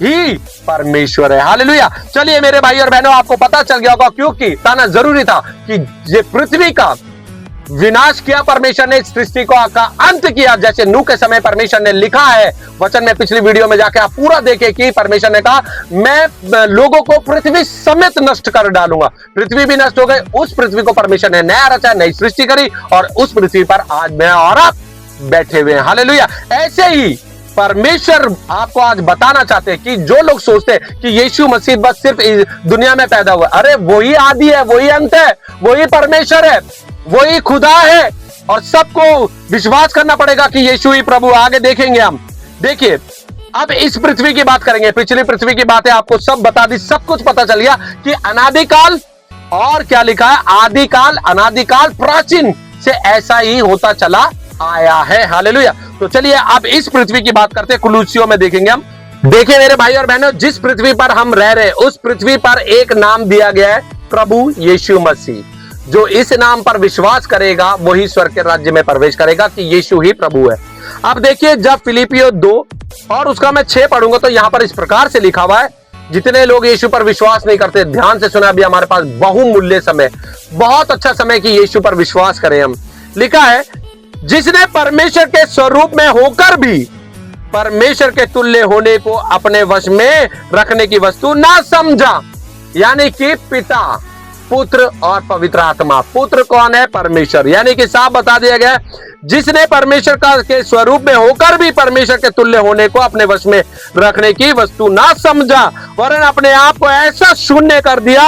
ही परमेश्वर है। हालेलुया। चलिए मेरे भाई और बहनों, आपको पता चल गया होगा क्योंकि ताना जरूरी था कि ये पृथ्वी का विनाश किया परमेश्वर ने, सृष्टि को का अंत किया, जैसे नूह के समय परमेश्वर ने लिखा है वचन में। पिछली वीडियो में जाके आप पूरा देखें कि परमेश्वर ने कहा, मैं लोगों को पृथ्वी समेत नष्ट कर डालूंगा। पृथ्वी भी नष्ट हो गई, उस पृथ्वी को परमेश्वर ने नया रचा, नई सृष्टि करी और उस पृथ्वी पर आज मैं और आप बैठे हुए हैं। हालेलुया। ऐसे ही परमेश्वर आपको आज बताना चाहते हैं कि जो लोग सोचते हैं कि यीशु मसीह बस सिर्फ इस दुनिया में पैदा हुआ, अरे वही आदि है, वही अंत है, वही परमेश्वर है, वही खुदा है, और सबको विश्वास करना पड़ेगा कि यीशु ही प्रभु। आगे देखेंगे हम। देखिए अब इस पृथ्वी की बात करेंगे। पिछली पृथ्वी की बातें आपको सब बता दी, सब कुछ पता चल गया कि अनादिकाल, और क्या लिखा है, आदिकाल, अनादिकाल, प्राचीन से ऐसा ही होता चला आया है। हालेलुया। तो चलिए अब इस पृथ्वी की बात करते हैं, कुलूसियों में देखेंगे हम। देखिए मेरे भाई और बहनों, जिस पृथ्वी पर हम रह रहे हैं उस पृथ्वी पर एक नाम दिया गया है, प्रभु यीशु मसीह। जो इस नाम पर विश्वास करेगा वही स्वर्ग के राज्य में प्रवेश करेगा कि यीशु ही प्रभु है। अब देखिए जब फिलिपियो 2 और उसका मैं 6 पढ़ूंगा तो यहां पर इस प्रकार से लिखा हुआ है, जितने लोग यीशु पर विश्वास नहीं करते, ध्यान से सुना, अभी हमारे पास बहुमूल्य समय, बहुत अच्छा समय कि यीशु पर विश्वास करें हम। लिखा है, जिसने परमेश्वर के स्वरूप में होकर भी परमेश्वर के तुल्य होने को अपने वश में रखने की वस्तु ना समझा, यानी कि पिता, पुत्र और पवित्र आत्मा। पुत्र कौन है, परमेश्वर, यानी कि साफ बता दिया गया, जिसने परमेश्वर का के स्वरूप में होकर भी परमेश्वर के तुल्य होने को अपने वश में रखने की वस्तु ना समझा, वरन अपने आप को ऐसा शून्य कर दिया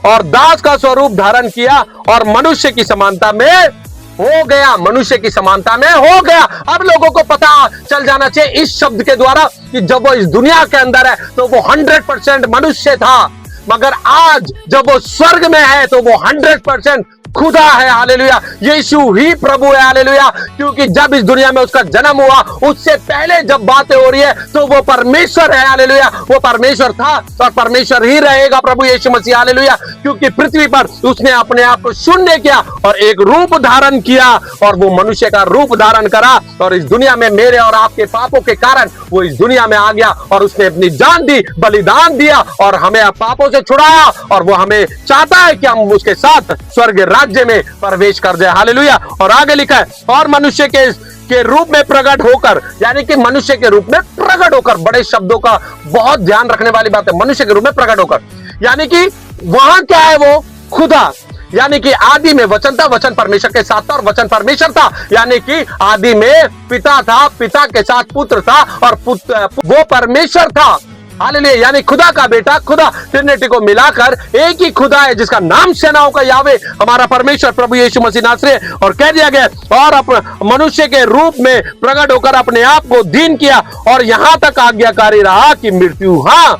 और दास का स्वरूप धारण किया और मनुष्य की समानता में हो गया, मनुष्य की समानता में हो गया। अब लोगों को पता चल जाना चाहिए इस शब्द के द्वारा कि जब वो इस दुनिया के अंदर है तो वो 100% मनुष्य था, मगर आज जब वो स्वर्ग में है तो वो 100% खुदा है, हालेलुया। यीशु ही प्रभु है, हालेलुया। क्योंकि जब इस दुनिया में उसका जन्म हुआ, उससे पहले जब बातें हो रही है तो वो परमेश्वर है, हालेलुया। वो परमेश्वर था और परमेश्वर ही रहेगा, प्रभु यीशु मसीह, हालेलुया। क्योंकि पृथ्वी पर उसने अपने आप को शून्य किया और एक रूप धारण किया और वो मनुष्य का रूप धारण करा और इस दुनिया में मेरे और आपके पापों के कारण वो इस दुनिया में आ गया और उसने अपनी जान दी, बलिदान दिया और हमें पापों से छुड़ाया और वो हमें चाहता है कि हम उसके साथ स्वर्ग राज्य में प्रवेश कर जाए, हालेलुया। और आगे लिखा है, और मनुष्य के रूप में प्रकट होकर, यानी कि मनुष्य के रूप में प्रकट होकर, बड़े शब्दों का बहुत ध्यान रखने वाली बात है, मनुष्य के रूप में प्रकट होकर, यानी कि वहां क्या है, वो खुदा, यानी कि आदि में वचन था, वचन परमेश्वर के साथ था और वचन परमेश्वर था, यानी कि आदि में पिता था, पिता के साथ पुत्र था और पुत्र वो परमेश्वर था, हालेलुया। यानी खुदा का बेटा, खुदा ट्रिनिटी को मिलाकर एक ही खुदा है जिसका नाम सेनाओं का यावे, हमारा परमेश्वर प्रभु यीशु मसीह नासरी। और कह दिया गया और मनुष्य के रूप में प्रकट होकर अपने आप को दीन किया और यहां तक आज्ञाकारी रहा कि मृत्यु, हां,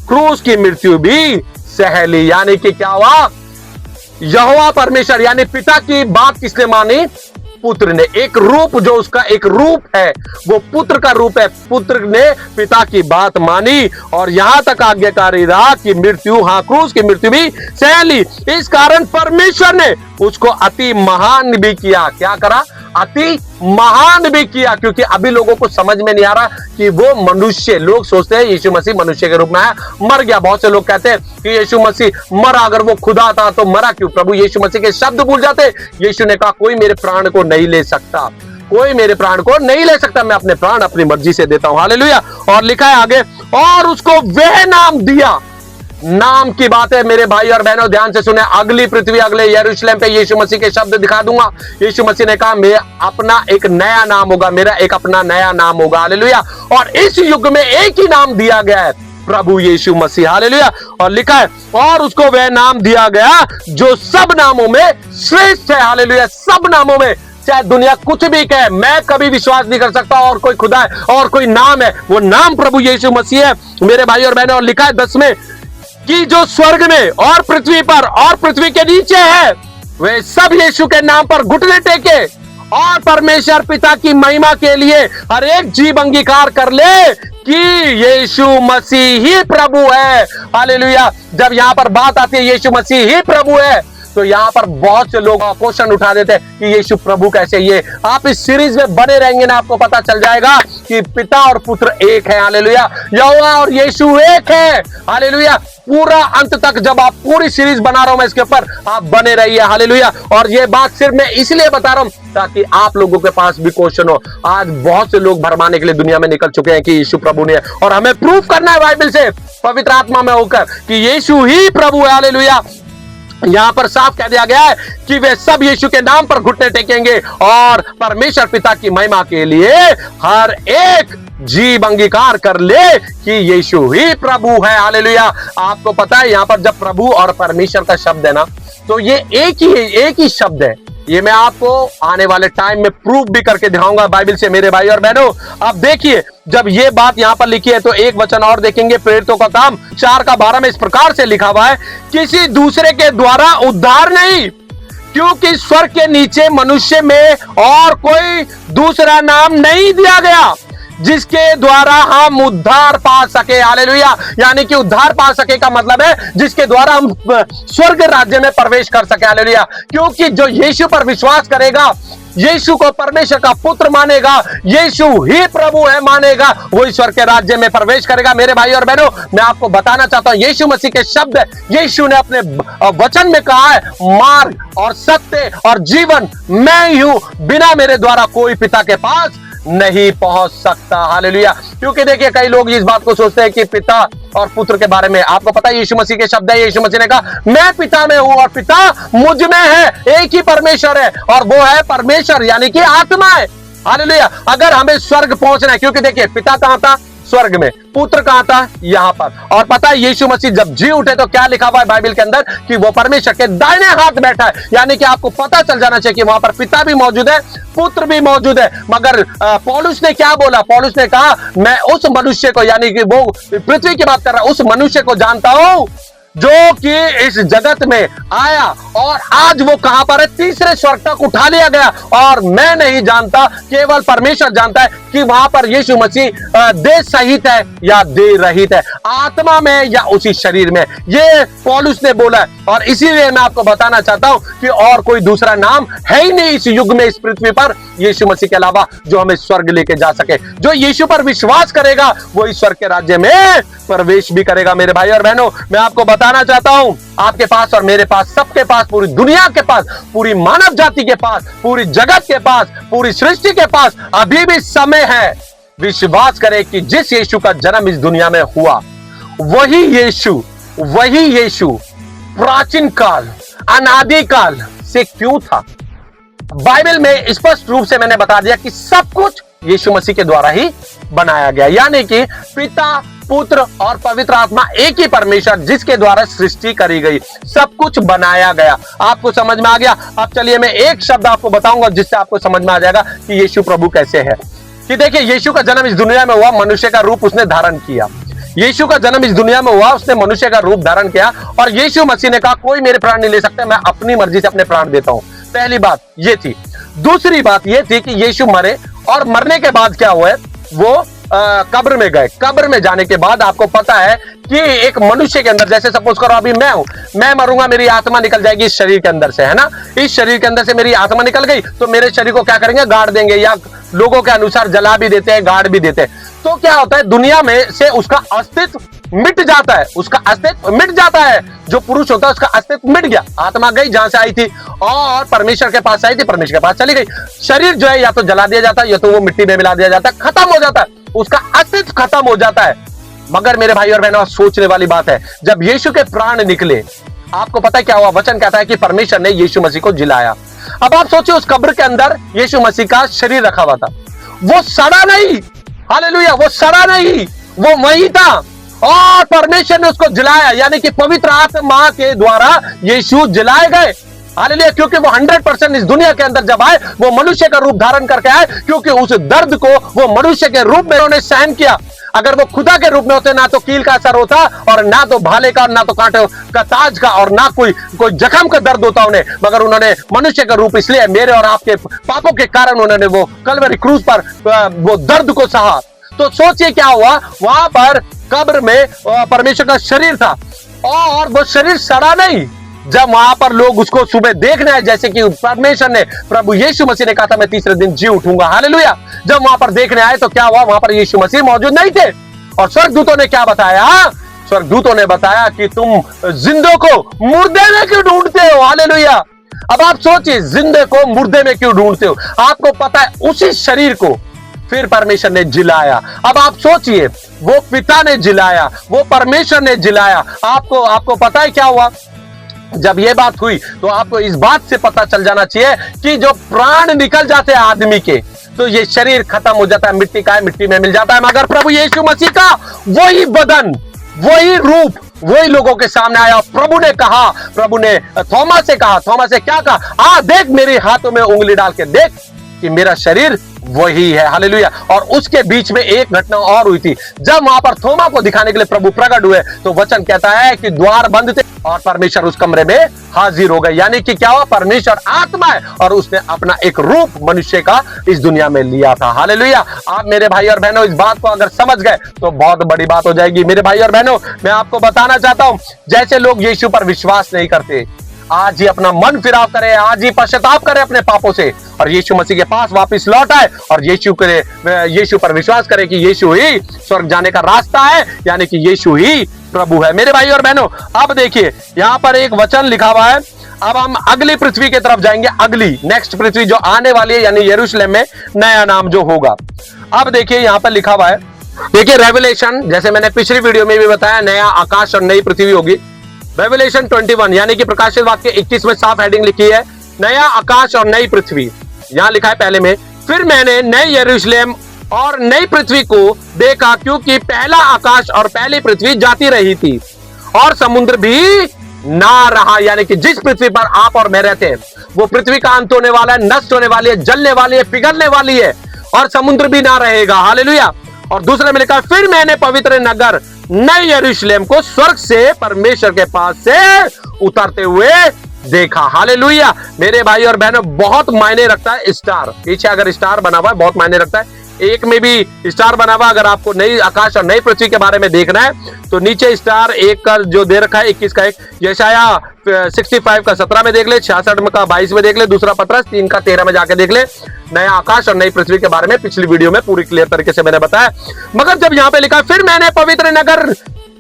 क्रूस की मृत्यु भी सह ली। यानी कि क्या हुआ, यहोवा परमेश्वर यानी पिता की बात किसने मानी, पुत्र ने। एक रूप जो उसका एक रूप है वो पुत्र का रूप है, पुत्र ने पिता की बात मानी और यहां तक आज्ञाकारी रहा कि मृत्यु, हां, क्रूस की मृत्यु भी सह ली। इस कारण परमेश्वर ने उसको अति महान भी किया। क्या करा, अति महान भी किया। क्योंकि अभी लोगों को समझ में नहीं आ रहा कि वो मनुष्य, लोग सोचते हैं यीशु मसीह मनुष्य के रूप में है, मर गया। बहुत से लोग कहते हैं कि यीशु मसीह मरा, अगर वो खुदा था तो मरा क्यों। प्रभु यीशु मसीह के शब्द भूल जाते। यीशु ने कहा कोई मेरे प्राण को नहीं ले सकता, कोई मेरे प्राण को नहीं ले सकता, मैं अपने प्राण अपनी मर्जी से देता हूं, हालेलुया। और लिखा है आगे, और उसको वह नाम दिया। नाम की बात है मेरे भाई और बहनों, ध्यान से सुने। अगली पृथ्वी, अगले यरूशलेम पे यीशु मसीह के शब्द दिखा दूंगा। यीशु मसीह ने कहा मैं अपना एक नया नाम होगा, मेरा एक अपना नया नाम होगा, हालेलुया। और इस युग में एक ही नाम दिया गया है, प्रभु यीशु मसीह, हालेलुया। और लिखा है और उसको वह नाम दिया गया जो सब नामों में श्रेष्ठ है, हालेलुया। सब नामों में, चाहे दुनिया कुछ भी कहे, मैं कभी विश्वास नहीं कर सकता और कोई खुदा है और कोई नाम है, वो नाम प्रभु यीशु मसीह है मेरे भाई और बहनों। और लिखा है 10 में कि जो स्वर्ग में और पृथ्वी पर और पृथ्वी के नीचे है वे सब यीशु के नाम पर घुटने टेके और परमेश्वर पिता की महिमा के लिए हर एक जीव अंगीकार कर ले कि यीशु मसीह ही प्रभु है, हालेलुया। जब यहां पर बात आती है यीशु मसीह ही प्रभु है तो यहाँ पर बहुत से लोग क्वेश्चन उठा देते हैं कि यीशु प्रभु कैसे। ये आप इस सीरीज में बने रहेंगे ना, आपको पता चल जाएगा कि पिता और पुत्र एक है, हालेलुया। यहोवा और यीशु एक है, हालेलुया। पूरा अंत तक जब आप पूरी सीरीज बना रहा हूं मैं इसके ऊपर, आप बने रहिए, हालेलुया। और ये बात सिर्फ मैं इसलिए बता रहा हूं ताकि आप लोगों के पास भी क्वेश्चन हो। आज बहुत से लोग भरमाने के लिए दुनिया में निकल चुके हैं कि यीशु प्रभु ने, और हमें प्रूफ करना है बाइबल से, पवित्र आत्मा में होकर कि यीशु ही प्रभु है, हालेलुया। यहां पर साफ कह दिया गया है कि वे सब यीशु के नाम पर घुटने टेकेंगे और परमेश्वर पिता की महिमा के लिए हर एक जीव अंगीकार कर ले कि यीशु ही प्रभु है, हालेलुया। आपको पता है यहां पर जब प्रभु और परमेश्वर का शब्द है ना, तो ये एक ही शब्द है। ये मैं आपको आने वाले टाइम में प्रूफ भी करके दिखाऊंगा बाइबल से मेरे भाई और बहनों। अब देखिए जब ये बात यहां पर लिखी है तो एक वचन और देखेंगे, प्रेरितों का काम 4:12 में इस प्रकार से लिखा हुआ है, किसी दूसरे के द्वारा उद्धार नहीं, क्योंकि स्वर्ग के नीचे मनुष्य में और कोई दूसरा नाम नहीं दिया गया जिसके द्वारा हम उद्धार पा सके, हालेलुया। यानी कि उद्धार पा सके का मतलब है जिसके द्वारा हम स्वर्ग राज्य में प्रवेश कर सके, हालेलुया। क्योंकि जो यीशु पर विश्वास करेगा, यीशु को परमेश्वर का पुत्र मानेगा, यीशु ही प्रभु है मानेगा, वो ईश्वर के राज्य में प्रवेश करेगा। मेरे भाई और बहनों, मैं आपको बताना चाहता हूं यीशु मसीह के शब्द, यीशु ने अपने वचन में कहा है, मार्ग और सत्य और जीवन मैं ही हूं, बिना मेरे द्वारा कोई पिता के पास नहीं पहुंच सकता, हालेलुया। क्योंकि देखिए कई लोग इस बात को सोचते हैं कि पिता और पुत्र के बारे में, आपको पता है यीशु मसीह के शब्द है, यीशु मसीह ने कहा मैं पिता में हूं और पिता मुझ में है, एक ही परमेश्वर है और वो है परमेश्वर यानी कि आत्मा है, हालेलुया। अगर हमें स्वर्ग पहुंचना है, क्योंकि देखिए पिता कहां था, स्वर्ग में, पुत्र कहां था, यहां पर। और पता है यीशु मसीह जब जी उठे तो क्या लिखा हुआ है बाइबल के अंदर कि वो परमेश्वर के दाहिने हाथ बैठा है। यानी कि आपको पता चल जाना चाहिए कि वहां पर पिता भी मौजूद है, पुत्र भी मौजूद है। मगर पौलुस ने क्या बोला, पौलुस ने कहा मैं उस मनुष्य को, यानी कि वो पृथ्वी की बात कर रहा है, उस मनुष्य को जानता हूं जो कि इस जगत में आया और आज वो कहां पर है, तीसरे स्वर्ग तक उठा लिया गया। और मैं नहीं जानता, केवल परमेश्वर जानता है कि वहां पर यीशु मसीह देह सहित है या देह रहित है, आत्मा में या उसी शरीर में। ये पौलुस ने बोला है और इसीलिए मैं आपको बताना चाहता हूं कि और कोई दूसरा नाम है ही नहीं इस युग में, इस पृथ्वी पर, यीशु मसीह के अलावा, जो हमें स्वर्ग लेके जा सके। जो यीशु पर विश्वास करेगा वो इस स्वर्ग के राज्य में प्रवेश भी करेगा। मेरे भाई और बहनों, मैं आपको बताना चाहता हूं, आपके पास और मेरे पास, सबके पास, पूरी दुनिया के पास, पूरी मानव जाति के पास, पूरी जगत के पास, पूरी सृष्टि के पास अभी भी समय है। विश्वास करें कि जिस यीशु का जन्म इस दुनिया में हुआ, वही यीशु प्राचीन काल, अनादि काल से क्यों था। बाइबल में स्पष्ट रूप से मैंने बता दिया कि सब कुछ यीशु मसीह के द्वारा ही बनाया गया, यानी कि पिता, पुत्र और पवित्र आत्मा एक ही परमेश्वर, जिसके द्वारा सृष्टि करी गई, सब कुछ बनाया गया। आपको समझ में आ गया। अब चलिए मैं एक शब्द आपको बताऊंगा जिससे आपको समझ में आ जाएगा कि यीशु प्रभु कैसे है। कि देखिए, यीशु का जन्म इस दुनिया में हुआ, मनुष्य का रूप उसने धारण किया। यीशु का जन्म इस दुनिया में हुआ, उसने मनुष्य का रूप धारण किया और यीशु मसीह ने कहा कोई मेरे प्राण नहीं ले सकता, मैं अपनी मर्जी से अपने प्राण देता हूं। पहली बात ये थी। दूसरी बात ये थी कि यीशु मरे और मरने के बाद क्या हुआ, वो कब्र में गए। कब्र में जाने के बाद आपको पता है कि एक मनुष्य के अंदर, जैसे सपोज करो अभी मैं हूं, मैं मरूंगा, मेरी आत्मा निकल जाएगी इस शरीर के अंदर से, है ना। इस शरीर के अंदर से मेरी आत्मा निकल गई तो मेरे शरीर को क्या करेंगे, गाड़ देंगे, या लोगों के अनुसार जला भी देते हैं, गाड़ भी देते हैं। तो क्या होता है, दुनिया में से उसका अस्तित्व मिट जाता है, उसका अस्तित्व मिट जाता है। जो पुरुष होता है उसका अस्तित्व मिट गया, आत्मा गई जहां से आई थी और परमेश्वर के पास आई थी, परमेश्वर के पास चली गई। शरीर जो है या तो जला दिया जाता है या तो वो मिट्टी में मिला दिया जाता है, खत्म हो जाता है, उसका अस्तित्व खत्म हो जाता है। मगर मेरे भाई और बहनों, सोचने वाली बात है, जब यीशु के प्राण निकले, आपको पता है क्या हुआ, वचन कहता है कि परमेश्वर ने यीशु मसीह को जिलाया। अब आप सोचिए, उस कब्र के अंदर यीशु मसीह का शरीर रखा हुआ था, वो सड़ा नहीं, हालेलुया, वो सड़ा नहीं, वो वही था और परमेश्वर ने उसको जिलाया, यानी कि पवित्र आत्मा के द्वारा यीशु जिलाए गए, हालेलुया। क्योंकि वो 100% इस दुनिया के अंदर जब आए, वो मनुष्य का रूप धारण करके आए, क्योंकि उस दर्द को वो मनुष्य के रूप में उन्होंने सहन किया। अगर वो खुदा के रूप में होते, ना तो कील का असर होता और ना तो भाले का, ना तो कांटे का ताज का, और ना कोई जख्म का दर्द होता उन्हें। मगर उन्होंने मनुष्य का रूप इसलिए, मेरे और आपके पापों के कारण उन्होंने वो कलवरी क्रूस पर वो दर्द को सहा। तो सोचिए क्या हुआ, वहां पर कब्र में परमेश्वर का शरीर था और वो शरीर सड़ा नहीं। जब वहां पर लोग उसको सुबह देखने आए, जैसे कि परमेश्वर ने, प्रभु यीशु मसीह ने कहा था मैं तीसरे दिन जी उठूंगा, हालेलुया। जब वहां पर देखने आए तो क्या हुआ, वहां पर यीशु मसीह मौजूद नहीं थे। और स्वर्गदूतों ने क्या बताया, स्वर्गदूतों ने बताया कि तुम जिंदों को मुर्दे में क्यों ढूंढते हो, हालेलुया। अब आप सोचिए, जिंदे को मुर्दे में क्यों ढूंढते हो। आपको पता है उसी शरीर को फिर परमेश्वर ने जिलाया। अब आप सोचिए, वो पिता ने जिलाया, वो परमेश्वर ने जिलाया। आपको पता है क्या हुआ, जब ये बात हुई तो आपको इस बात से पता चल जाना चाहिए कि जो प्राण निकल जाते हैं आदमी के, तो ये शरीर खत्म हो जाता है, मिट्टी का है, मिट्टी में मिल जाता है। मगर प्रभु यीशु मसीह का वही बदन, वही रूप, वही लोगों के सामने आया। प्रभु ने कहा, प्रभु ने थोमा से कहा, थोमा से क्या कहा, आ देख मेरे हाथों में उंगली डाल के देख कि मेरा शरीर वही है, हालेलुया। और उसके बीच में एक घटना और हुई थी, जब वहां पर थोमा को दिखाने के लिए प्रभु प्रकट हुए तो वचन कहता है कि द्वार बंद थे और परमेश्वर उस कमरे में हाजिर हो गए। यानी कि क्या हुआ, परमेश्वर आत्मा है और उसने अपना एक रूप मनुष्य का इस दुनिया में लिया था, हालेलुया। आप मेरे भाई और बहनों इस बात को अगर समझ गए तो बहुत बड़ी बात हो जाएगी। मेरे भाई और बहनों, मैं आपको बताना चाहता हूं, जैसे लोग यीशु पर विश्वास नहीं करते, आज ही अपना मन फिराव करें, आज ही पश्चाताप करें अपने पापों से और यीशु मसीह के पास वापस लौट आए और यीशु पर विश्वास करें कि यीशु ही स्वर्ग जाने का रास्ता है, यानी कि यीशु ही प्रभु है। मेरे भाई और बहनों, अब देखिए यहां पर एक वचन लिखा हुआ है। अब हम अगली पृथ्वी की तरफ जाएंगे, अगली नेक्स्ट पृथ्वी जो आने वाली है, यानी यरूशलेम में नया नाम जो होगा। अब देखिए यहां पर लिखा हुआ है, देखिए रेवलेशन, जैसे मैंने पिछली वीडियो में भी बताया, नया आकाश और नई पृथ्वी होगी। रेवलेशन 21 यानी कि प्रकाशित वाक्य 21 में साफ हेडिंग लिखी है, नया आकाश और नई पृथ्वी। यहां लिखा है पहले में, फिर मैंने नई यरूशलेम और नई पृथ्वी को देखा, क्योंकि पहला आकाश और पहली पृथ्वी जाती रही थी और समुद्र भी ना रहा। यानी कि जिस पृथ्वी पर आप और मैं रहते हैं वो पृथ्वी का अंत होने वाला है, नष्ट होने वाली है, जलने वाली है, पिघलने वाली है और समुद्र भी ना रहेगा, हालेलुया। और दूसरे में लिखा, फिर मैंने पवित्र नगर नए यरूशलेम को स्वर्ग से परमेश्वर के पास से उतरते हुए देखा। हालेलुया। मेरे भाई और बहनों, बहुत मायने रखता है स्टार। पीछे अगर स्टार बना हुआ है बहुत मायने रखता है। एक में भी स्टार बना हुआ, अगर आपको नई आकाश और नई पृथ्वी के बारे में देखना है तो नीचे स्टार एक का जो दे रखा है 21 का एक, यशाया 65 का 17 में देख ले, 66 का 22 में देख ले, दूसरा पत्रस 3 का 13 में जाके देख ले। नया आकाश और नई पृथ्वी के बारे में पिछली वीडियो में पूरी क्लियर तरीके से मैंने बताया। मगर जब यहाँ पे लिखा फिर मैंने पवित्र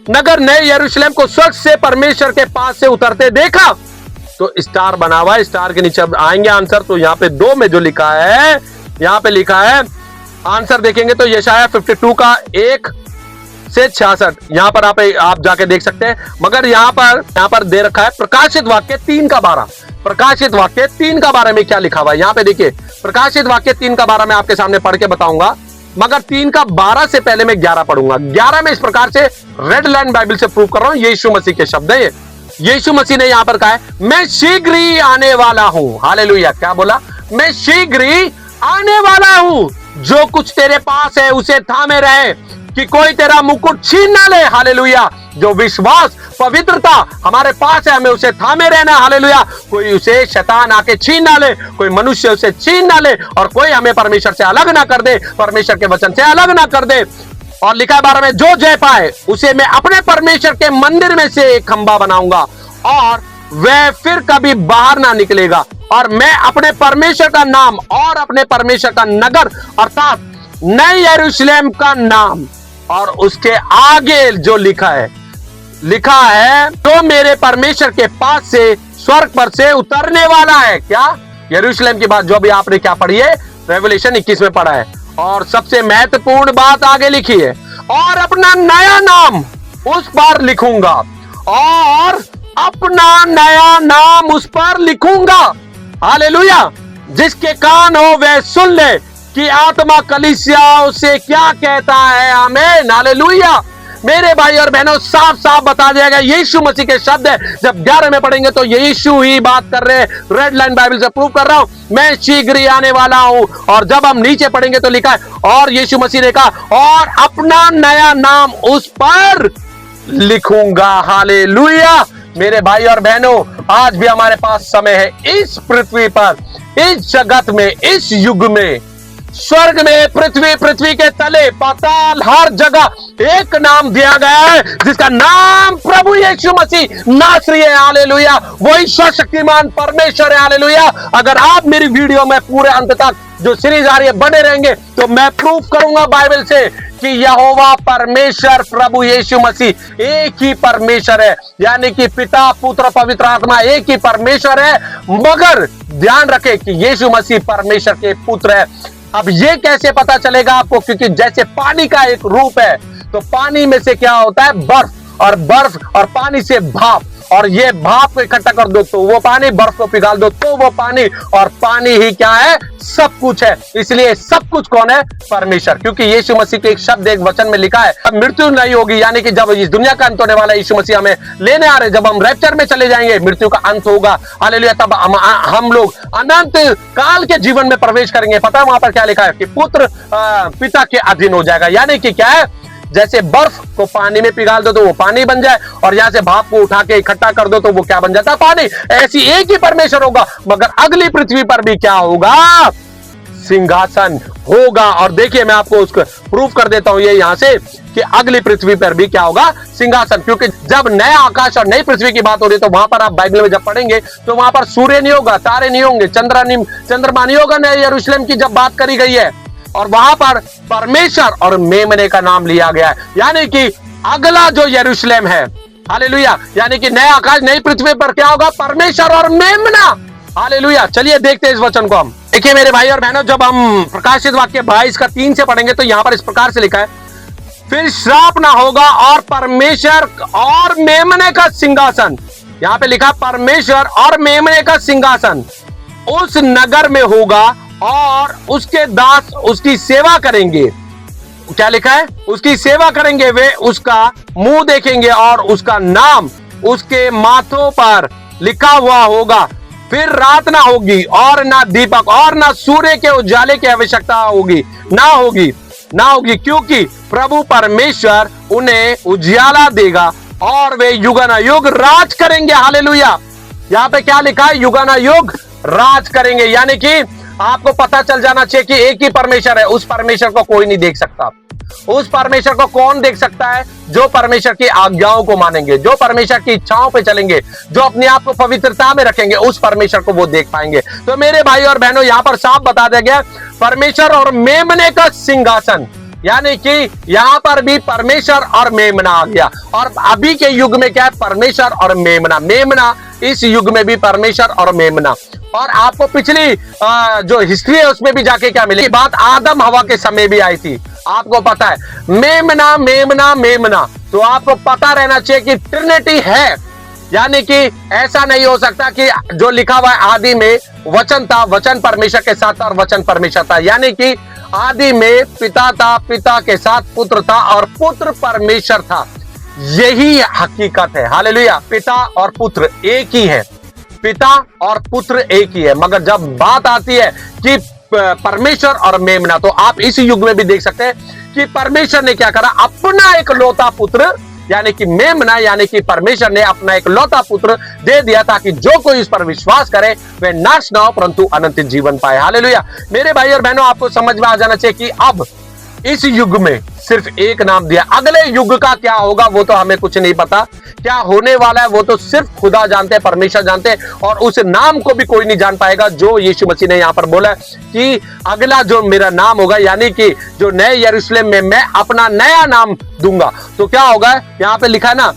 नगर नए यरूशलेम को स्वर्ग से परमेश्वर के पास से उतरते देखा, तो स्टार बना हुआ है। स्टार के नीचे अब आएंगे आंसर। तो यहाँ पे 2 में जो लिखा है, यहाँ पे लिखा है आंसर देखेंगे तो यशाया 52 का 1 से 66, यहां पर आप जाके देख सकते हैं। मगर यहां पर दे रखा है प्रकाशित वाक्य 3 का 12। प्रकाशित वाक्य 3 का 12 में क्या लिखा हुआ है यहाँ पे देखिए। प्रकाशित वाक्य 3 का 12 मैं आपके सामने पढ़ के बताऊंगा, मगर 3 का 12 से पहले मैं 11 पढ़ूंगा। 11 में इस प्रकार से रेड लाइन बाइबल से प्रूव कर रहा हूं, यीशु मसीह के शब्द है ये। यीशु मसीह ने यहां पर कहा है मैं शीघ्र ही आने वाला हूं। हालेलुया। क्या बोला? मैं शीघ्र ही आने वाला हूं। जो कुछ तेरे पास है उसे थामे रहे कि कोई तेरा मुकुट छीन ना ले। हालेलुया। जो विश्वास पवित्रता हमारे पास है हमें उसे थामे रहना। हालेलुया। कोई उसे शैतान आके छीन ना ले, कोई मनुष्य उसे छीन ना ले, और कोई हमें परमेश्वर से अलग ना कर दे, परमेश्वर के वचन से अलग ना कर दे। और लिखा है 12 में जो जय पाए उसे मैं अपने परमेश्वर के मंदिर में से एक खंबा बनाऊंगा और वह फिर कभी बाहर ना निकलेगा, और मैं अपने परमेश्वर का नाम और अपने परमेश्वर का नगर अर्थात नए यरूशलेम का नाम और उसके आगे जो लिखा है तो मेरे परमेश्वर के पास से स्वर्ग पर से उतरने वाला है। क्या? यरूशलेम की बात जो अभी आपने क्या पढ़ी है, रेवलेशन 21 में पढ़ा है। और सबसे महत्वपूर्ण बात आगे लिखी है, और अपना नया नाम उस पर लिखूंगा, और अपना नया नाम उस पर लिखूंगा। हालेलुया। जिसके कान हो वह सुन ले कि आत्मा कलीसियाओं से क्या कहता है। आमीन। हालेलुया। मेरे भाई और बहनों, साफ साफ बता दिया गया, यीशु मसीह के शब्द है। जब 11 में पढ़ेंगे तो यीशु ही बात कर रहे हैं। रेड लाइन बाइबल से प्रूव कर रहा हूं, मैं शीघ्र ही आने वाला हूं। और जब हम नीचे पढ़ेंगे तो लिखा है और यीशु मसीह ने कहा और अपना नया नाम उस पर लिखूंगा। हालेलुया। मेरे भाई और बहनों, आज भी हमारे पास समय है इस पृथ्वी पर, इस जगत में, इस युग में, स्वर्ग में, पृथ्वी के तले, पाताल, हर जगह एक नाम दिया गया है जिसका नाम प्रभु यीशु मसीह नासरी है। हालेलुया। वही सर्वशक्तिमान परमेश्वर है। हालेलुया। अगर आप मेरी वीडियो में पूरे अंत तक जो सीरीज आ रही है बने रहेंगे तो मैं प्रूफ करूंगा बाइबल से कि यहोवा परमेश्वर प्रभु यीशु मसीह एक ही परमेश्वर है, यानी कि पिता पुत्र पवित्र आत्मा एक ही परमेश्वर है। मगर ध्यान रखें कि यीशु मसीह परमेश्वर के पुत्र है। अब ये कैसे पता चलेगा आपको? क्योंकि जैसे पानी का एक रूप है तो पानी में से क्या होता है? बर्फ, और बर्फ और पानी से भाप, और ये भाप को इकट्ठा कर दो तो वो पानी, बर्फ को पिघाल दो तो वो पानी, और पानी ही क्या है? सब कुछ है। इसलिए सब कुछ कौन है? परमेश्वर। क्योंकि यीशु मसीह के एक शब्द एक वचन में लिखा है अब मृत्यु नहीं होगी, यानी कि जब इस दुनिया का अंत होने वाला यीशु मसीह हमें लेने आ रहे, जब हम रैप्चर में चले जाएंगे मृत्यु का अंत होगा। हालेलुया। तब हम लोग अनंत काल के जीवन में प्रवेश करेंगे। पता है वहां पर क्या लिखा है? कि पुत्र पिता के अधीन हो जाएगा, यानी कि क्या है? जैसे बर्फ को पानी में पिघाल दो तो वो पानी बन जाए, और यहां से भाप को उठा के इकट्ठा कर दो तो वो क्या बन जाता है? पानी। ऐसी एक ही परमेश्वर होगा। मगर अगली पृथ्वी पर भी क्या होगा? सिंहासन होगा। और देखिए मैं आपको उसको प्रूफ कर देता हूं ये यहां से कि अगली पृथ्वी पर भी क्या होगा? सिंहासन। क्योंकि जब नया आकाश और नई पृथ्वी की बात हो रही है तो वहां पर आप बाइबल में जब पढ़ेंगे तो वहां पर सूर्य नहीं होगा, तारे नहीं होंगे, चंद्रमा नहीं होगा। नए यरूशलेम की जब बात करी गई है और वहां पर परमेश्वर और मेमने का नाम लिया गया है, यानी कि अगला जो यरूशलेम है। हालेलुया। यानी कि नया आकाश नई पृथ्वी पर क्या होगा? परमेश्वर और मेमना। हालेलुया। चलिए देखते हैं इस वचन को हम। देखिए मेरे भाई और बहनों, जब हम प्रकाशित वाक्य 22 का 3 से पढ़ेंगे तो यहां पर इस प्रकार से लिखा है फिर श्राप ना होगा और परमेश्वर और मेमने का सिंहासन, यहां पे लिखा परमेश्वर और मेमने का सिंहासन उस नगर में होगा और उसके दास उसकी सेवा करेंगे। क्या लिखा है? उसकी सेवा करेंगे, वे उसका मुंह देखेंगे और उसका नाम उसके माथों पर लिखा हुआ होगा। फिर रात ना होगी और ना दीपक और ना सूर्य के उजाले की आवश्यकता होगी ना होगी, ना होगी, क्योंकि प्रभु परमेश्वर उन्हें उजियाला देगा और वे युगानुयुग राज करेंगे। हालेलुया। यहां पे क्या लिखा है? युगानुयुग राज करेंगे, यानी कि आपको पता चल जाना चाहिए कि एक ही परमेश्वर है। उस परमेश्वर को कोई नहीं देख सकता। उस परमेश्वर को कौन देख सकता है? जो परमेश्वर की आज्ञाओं को मानेंगे, जो परमेश्वर की इच्छाओं पे चलेंगे, जो अपने आप को पवित्रता में रखेंगे, उस परमेश्वर को वो देख पाएंगे। तो मेरे भाई और बहनों, यहां पर साफ बता दिया गया परमेश्वर और मेमने का सिंहासन, यानी कि यहां पर भी परमेश्वर और मेमना आ गया। और अभी के युग में क्या है? परमेश्वर और मेमना। मेमना इस युग में भी परमेश्वर और मेमना। और आपको पिछली जो हिस्ट्री है उसमें भी जाके क्या मिली? बात आदम हवा के समय भी आई थी। आपको पता है मेमना मेमना मेमना, तो आपको पता रहना चाहिए कि ट्रिनिटी है, यानी कि ऐसा नहीं हो सकता कि जो लिखा हुआ है आदि में वचन था, वचन परमेश्वर के साथ था और वचन परमेश्वर था, यानी कि आदि में पिता था, पिता के साथ पुत्र था और पुत्र परमेश्वर था। यही हकीकत है। हालेलुया। पिता और पुत्र एक ही है, पिता और पुत्र एक ही है। मगर जब बात आती है कि परमेश्वर और मेमना, तो आप इस युग में भी देख सकते हैं कि परमेश्वर ने क्या करा? अपना एक लौता पुत्र, यानी कि मेमना, यानी कि परमेश्वर ने अपना एक लौता पुत्र दे दिया ताकि जो कोई इस पर विश्वास करे वे नाश ना हो परंतु अनंत जीवन पाए। हालेलुया। मेरे भाई और बहनों, आपको समझ में आ जाना चाहिए कि अब इस युग में सिर्फ एक नाम दिया। अगले युग का क्या होगा वो तो हमें कुछ नहीं पता, क्या होने वाला है वो तो सिर्फ खुदा जानते हैं, परमेश्वर जानते हैं, और उस नाम को भी कोई नहीं जान पाएगा जो यीशु मसीह ने यहां पर बोला है कि अगला जो मेरा नाम होगा, यानी कि जो नए यरूशलेम में मैं अपना नया नाम दूंगा, तो क्या होगा? यहां पे लिखा है ना,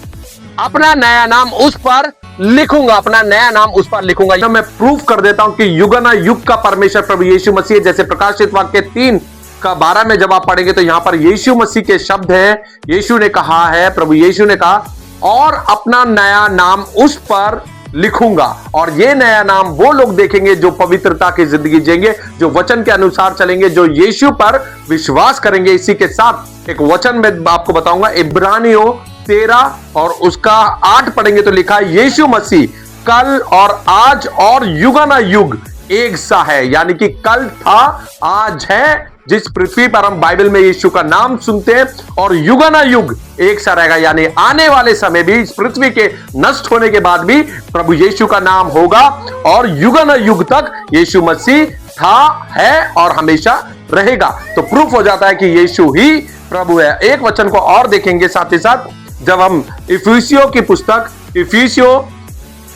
अपना नया नाम उस पर लिखूंगा, अपना नया नाम उस पर लिखूंगा। तो मैं प्रूफ कर देता हूं कि युगानुयुग का परमेश्वर प्रभु यीशु मसीह, जैसे प्रकाशित वाक्य 3:12 में जब आप पढ़ेंगे तो यहां पर यीशु मसीह के शब्द हैं। यीशु ने कहा है, प्रभु यीशु ने कहा, और अपना नया नाम उस पर लिखूंगा। और ये नया नाम वो लोग देखेंगे जो पवित्रता की जिंदगी जिएंगे, जो वचन के अनुसार चलेंगे, जो यीशु पर विश्वास करेंगे। इसी के साथ एक वचन में आपको बताऊंगा, इब्रानियों 13 और उसका 8 पढ़ेंगे तो लिखा है, यीशु मसीह कल और आज और युगानुयुग एक सा है, यानी कि कल था, आज है। जिस पृथ्वी पर हम बाइबल में यीशु का नाम सुनते हैं, और युगानुयुग एक सा रहेगा, यानी आने वाले समय भी, इस पृथ्वी के नष्ट होने के बाद भी प्रभु यीशु का नाम होगा, और युगानुयुग तक यीशु मसीह था, है और हमेशा रहेगा। तो प्रूफ हो जाता है कि यीशु ही प्रभु है। एक वचन को और देखेंगे साथ ही साथ, जब हम इफिसियों की पुस्तक इफिसियों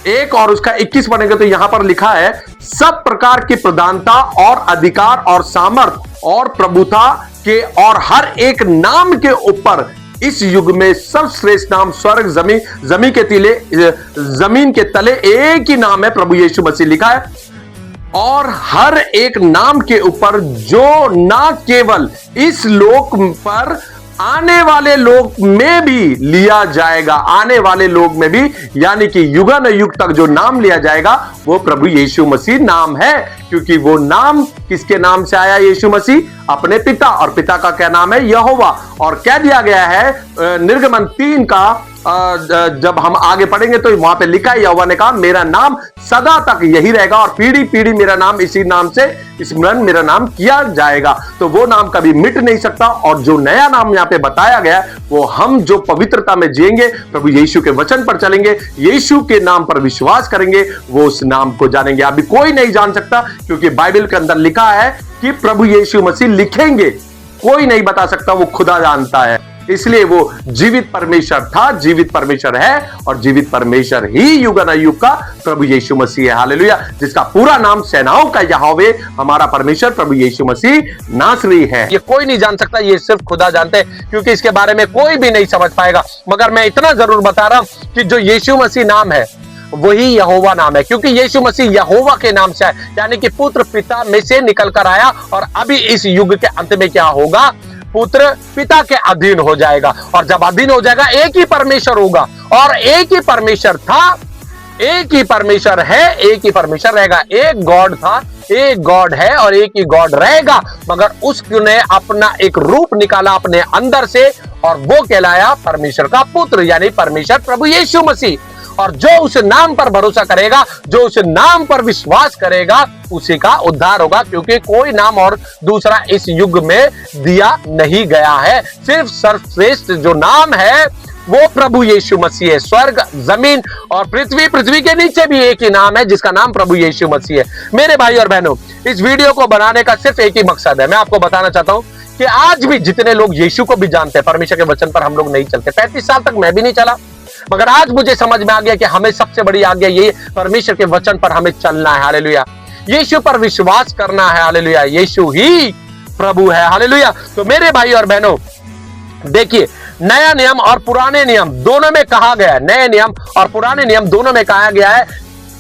1 और उसका 21 पढ़ेंगे तो यहां पर लिखा है, सब प्रकार की प्रधानता और अधिकार और सामर्थ और प्रभुता के और हर एक नाम के ऊपर इस युग में सर्वश्रेष्ठ नाम स्वर्ग जमीन के तले एक ही नाम है, प्रभु यीशु मसीह लिखा है। और हर एक नाम के ऊपर जो ना केवल इस लोक पर आने वाले लोग में भी लिया जाएगा, आने वाले लोग में भी, यानी कि युगानुयुग तक जो नाम लिया जाएगा वो प्रभु यीशु मसीह नाम है। क्योंकि वो नाम किसके नाम से आया? यीशु मसीह अपने पिता, और पिता का क्या नाम है? यहोवा। और क्या दिया गया है निर्गमन 3 का, जब हम आगे पढ़ेंगे तो वहां पे लिखा है, यहोवा ने कहा मेरा नाम सदा तक यही रहेगा और पीढ़ी पीढ़ी मेरा नाम इसी नाम से स्मरण मेरा नाम किया जाएगा। तो वो नाम कभी मिट नहीं सकता। और जो नया नाम यहाँ पे बताया गया वो हम जो पवित्रता में जिएंगे, प्रभु यीशु के वचन पर चलेंगे, यीशु के नाम पर विश्वास करेंगे, वो उस नाम को जानेंगे। अभी कोई नहीं जान सकता, क्योंकि बाइबल के अंदर लिखा है कि प्रभु यीशु मसीह लिखेंगे, कोई नहीं बता सकता, वो खुदा जानता है। इसलिए वो जीवित परमेश्वर था, जीवित परमेश्वर है, और जीवित परमेश्वर ही युगानुयुग का प्रभु यीशु मसीह है। हालेलुया। जिसका पूरा नाम सेनाओं का यहोवा, हमारा परमेश्वर प्रभु यीशु मसीह नासरी है। ये कोई नहीं जान सकता, ये सिर्फ खुदा जानते हैं, क्योंकि इसके बारे में कोई भी नहीं समझ पाएगा। मगर मैं इतना जरूर बता रहा हूं कि जो यीशु मसीह नाम है वही यहोवा नाम है, क्योंकि यीशु मसीह यहोवा के नाम से है, यानी कि पुत्र पिता में से निकल कर आया। और अभी इस युग के अंत में क्या होगा? पुत्र पिता के अधीन हो जाएगा, और जब अधीन हो जाएगा एक ही परमेश्वर होगा, और एक ही परमेश्वर था, एक ही परमेश्वर है, एक ही परमेश्वर रहेगा। एक गॉड था, एक गॉड है और एक ही गॉड रहेगा, मगर उसने अपना एक रूप निकाला अपने अंदर से, और वो कहलाया परमेश्वर का पुत्र, यानी परमेश्वर प्रभु यीशु मसीह। और जो उस नाम पर भरोसा करेगा, जो उस नाम पर विश्वास करेगा, उसी का उद्धार होगा, क्योंकि कोई नाम और दूसरा इस युग में दिया नहीं गया है। सिर्फ सर्वश्रेष्ठ जो नाम है वो प्रभु यीशु मसीह है। स्वर्ग, जमीन और पृथ्वी, पृथ्वी के नीचे भी एक ही नाम है जिसका नाम प्रभु यीशु मसीह है। मेरे भाई और बहनों, इस वीडियो को बनाने का सिर्फ एक ही मकसद है। मैं आपको बताना चाहता हूं कि आज भी जितने लोग यीशु को भी जानते हैं, परमेश्वर के वचन पर हम लोग नहीं चलते। 35 साल तक मैं भी नहीं चला, मगर आज मुझे समझ में आ गया कि हमें सबसे बड़ी आज्ञा ये परमेश्वर के वचन पर हमें चलना है। हालेलुया। यीशु पर विश्वास करना है। हालेलुया। यीशु ही प्रभु है। हालेलुया। तो मेरे भाई और बहनों, देखिए, नया नियम और पुराने नियम दोनों में कहा गया है, नए नियम और पुराने नियम दोनों में कहा गया है,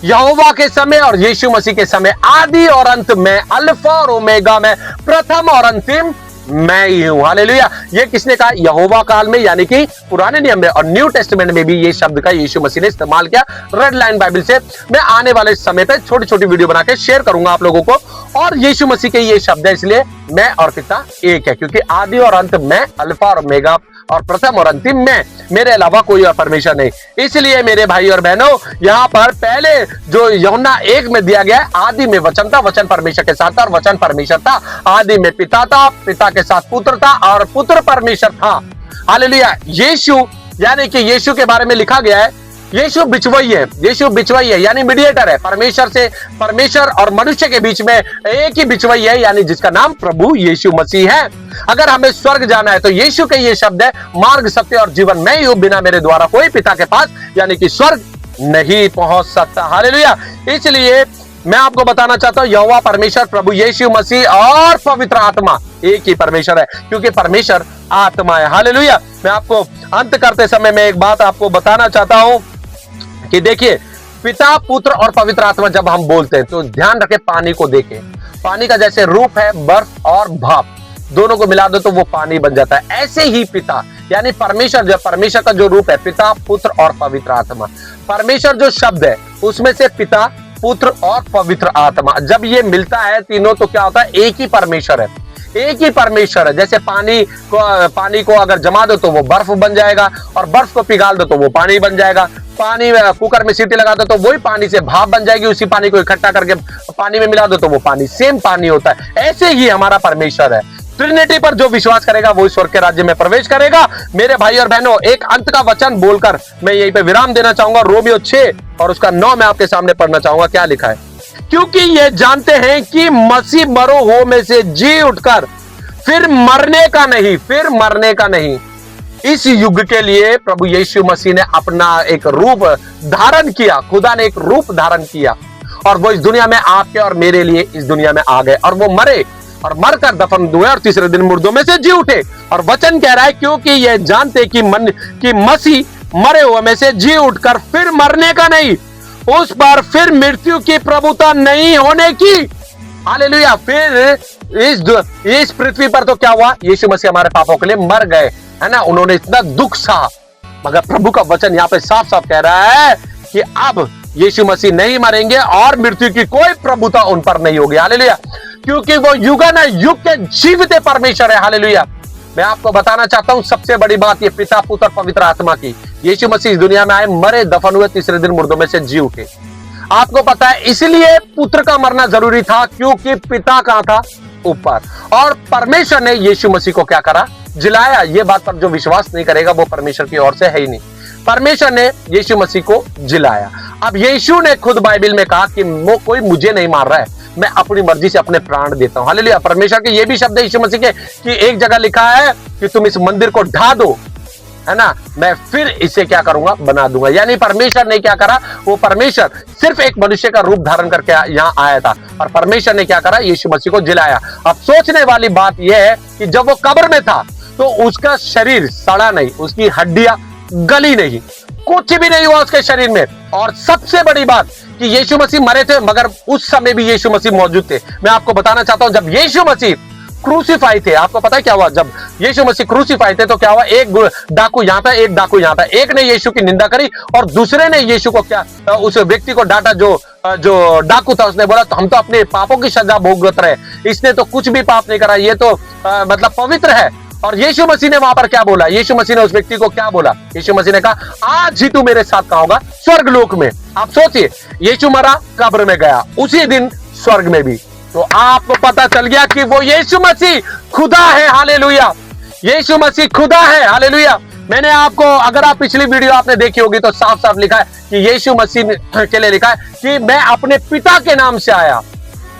यहोवा के समय और यीशु मसीह के समय, आदि और अंत में, अल्फा और ओमेगा में, प्रथम और अंतिम मैं ही हूं। हालेलुया। ये किसने कहा? यहोवा काल में, यानी कि पुराने नियम में, और न्यू टेस्टमेंट में भी ये शब्द का यीशु मसीह ने इस्तेमाल किया। रेड लाइन बाइबल से मैं आने वाले समय पे छोटी छोटी वीडियो बना के शेयर करूंगा आप लोगों को। और यीशु मसीह के ये शब्द है, इसलिए मैं और पिता एक है, क्योंकि आदि और अंत में, अल्फा और ओमेगा और प्रथम और अंतिम में, मेरे अलावा कोई और परमेश्वर नहीं। इसलिए मेरे भाई और बहनों, यहां पर पहले जो यूहन्ना 1 में दिया गया है, आदि में वचन था, वचन परमेश्वर के साथ था और वचन परमेश्वर था। आदि में पिता था, पिता के साथ पुत्र था और पुत्र परमेश्वर था। हालेलुया। यीशु, यानी कि यीशु के बारे में लिखा गया है, यीशु बिचवई है। यीशु बिचवई है, यानी मीडिएटर है। परमेश्वर और मनुष्य के बीच में एक ही बिचवई है, यानी जिसका नाम प्रभु यीशु मसीह है। अगर हमें स्वर्ग जाना है तो यीशु के ये शब्द है, मार्ग, सत्य और जीवन मैं ही हूं, बिना मेरे द्वारा कोई पिता के पास, यानी कि स्वर्ग नहीं पहुंच सकता। हालेलुया। इसलिए मैं आपको बताना चाहता हूं, यहोवा परमेश्वर, प्रभु यीशु मसीह और पवित्र आत्मा एक ही परमेश्वर है, क्योंकि परमेश्वर आत्मा है। हालेलुया। मैं आपको अंत करते समय में एक बात आपको बताना चाहता हूं कि देखिए, पिता, पुत्र और पवित्र आत्मा जब हम बोलते हैं तो ध्यान रखें, पानी को देखें। पानी का जैसे रूप है बर्फ और भाप, दोनों को मिला दो तो वो पानी बन जाता है। ऐसे ही पिता, यानी परमेश्वर, परमेश्वर का जो रूप है, पिता, पुत्र और पवित्र आत्मा। परमेश्वर जो शब्द है उसमें से पिता, पुत्र और पवित्र आत्मा जब ये मिलता है तीनों, तो क्या होता है? एक ही परमेश्वर है, एक ही परमेश्वर है। जैसे पानी को अगर जमा दो तो वो बर्फ बन जाएगा, और बर्फ को पिघाल दो तो वो पानी बन जाएगा। पानी में कुकर में सीटी लगा दो तो वही पानी से भाप बन जाएगी। उसी पानी को इकट्ठा करके पानी में मिला दो तो वो पानी सेम पानी होता है। ऐसे ही हमारा परमेश्वर है। ट्रिनिटी पर जो विश्वास करेगा वो ईश्वर के राज्य में प्रवेश करेगा। मेरे भाई और बहनों, एक अंत का वचन बोलकर मैं यहीं पे विराम देना चाहूंगा। रोमियो 6 और उसका 9 मैं आपके सामने पढ़ना चाहूंगा। क्या लिखा है? क्योंकि ये जानते हैं कि मसीह मरो हो में से जी उठकर फिर मरने का नहीं, इस युग के लिए प्रभु यीशु मसीह ने अपना एक रूप धारण किया। खुदा ने एक रूप धारण किया और वो इस दुनिया में आपके और मेरे लिए इस दुनिया में आ गए, और वो मरे और मरकर दफन हुए और तीसरे दिन मुर्दों में से जी उठे। और वचन कह रहा है, क्योंकि ये जानते कि मसीह मरे हुए में से जी उठकर फिर मरने का नहीं, उस पर फिर मृत्यु की प्रभुता नहीं होने की। हालेलुया। फिर इस पृथ्वी पर तो क्या हुआ? यीशु मसीह हमारे पापों के लिए मर गए, है ना। उन्होंने इतना दुख सहा, मगर प्रभु का वचन यहाँ पे साफ साफ कह रहा है कि अब यीशु मसीह नहीं मरेंगे और मृत्यु की कोई प्रभुता उन पर नहीं होगी। हालेलुया। क्योंकि वो युगानुयुग के जीवित परमेश्वर है। हालेलुया। मैं आपको बताना चाहता हूं सबसे बड़ी बात, ये पिता, पुत्र, पवित्र आत्मा की। यीशु मसीह इस दुनिया में आए, मरे, दफन हुए, तीसरे दिन मुर्दों में से जी उठे। आपको पता है, इसलिए पुत्र का मरना जरूरी था, क्योंकि पिता कहां था? ऊपर। और परमेश्वर ने यीशु मसीह को क्या करा? जिलाया। ये बात पर जो विश्वास नहीं करेगा वो परमेश्वर की ओर से है ही नहीं। परमेश्वर ने यीशु मसीह को जिलाया। अब यीशु ने खुद बाइबल में कहा कि वो कोई मुझे नहीं मार रहा है, मैं अपनी मर्जी से अपने प्राण देता हूं। हालेलुया। परमेश्वर के ये भी शब्द है यीशु मसीह के कि एक जगह लिखा है कि तुम इस मंदिर को ढा दो, है ना, मैं फिर इसे क्या करूंगा? बना दूंगा। यानी परमेश्वर ने क्या करा? वो परमेश्वर सिर्फ एक मनुष्य का रूप धारण करके यहाँ आया था, और परमेश्वर ने क्या करा? यीशु मसीह को जिलाया। अब सोचने वाली बात यह है कि जब वो कब्र में था तो उसका शरीर सड़ा नहीं, उसकी हड्डियां गली नहीं, कुछ भी नहीं हुआ उसके शरीर में। और सबसे बड़ी बात कि यीशु मसीह मरे थे, मगर उस समय भी यीशु मसीह मौजूद थे। मैं आपको बताना चाहता हूं, जब यीशु मसीह क्रूसीफाई थे, आपको पता है क्या हुआ? जब यीशु मसीह क्रूसीफाई थे तो क्या हुआ? एक डाकू यहां था, एक डाकू यहां था। एक ने यीशु की निंदा करी और दूसरे ने यीशु को क्या, उस व्यक्ति को डांटा जो डाकू था। उसने बोला, तो हम तो अपने पापों की सजा भुगत रहे, इसने तो कुछ भी पाप नहीं करा, ये तो मतलब पवित्र है। और यीशु मसीह ने वहां पर क्या बोला? यीशु मसीह ने उस व्यक्ति को क्या बोला? यीशु मसीह ने कहा, आज ही तू मेरे साथ कहाँ होगा? स्वर्ग लोक में। आप सोचिए, यीशु मरा, कब्र में गया, उसी दिन स्वर्ग में भी। तो आपको पता चल गया कि वो यीशु मसीह खुदा है। हालेलुया, यीशु मसीह खुदा है। हालेलुया। मैंने आपको, अगर आप पिछली वीडियो आपने देखी होगी तो साफ साफ लिखा है कि यीशु मसीह के लिए लिखा है कि मैं अपने पिता के नाम से आया,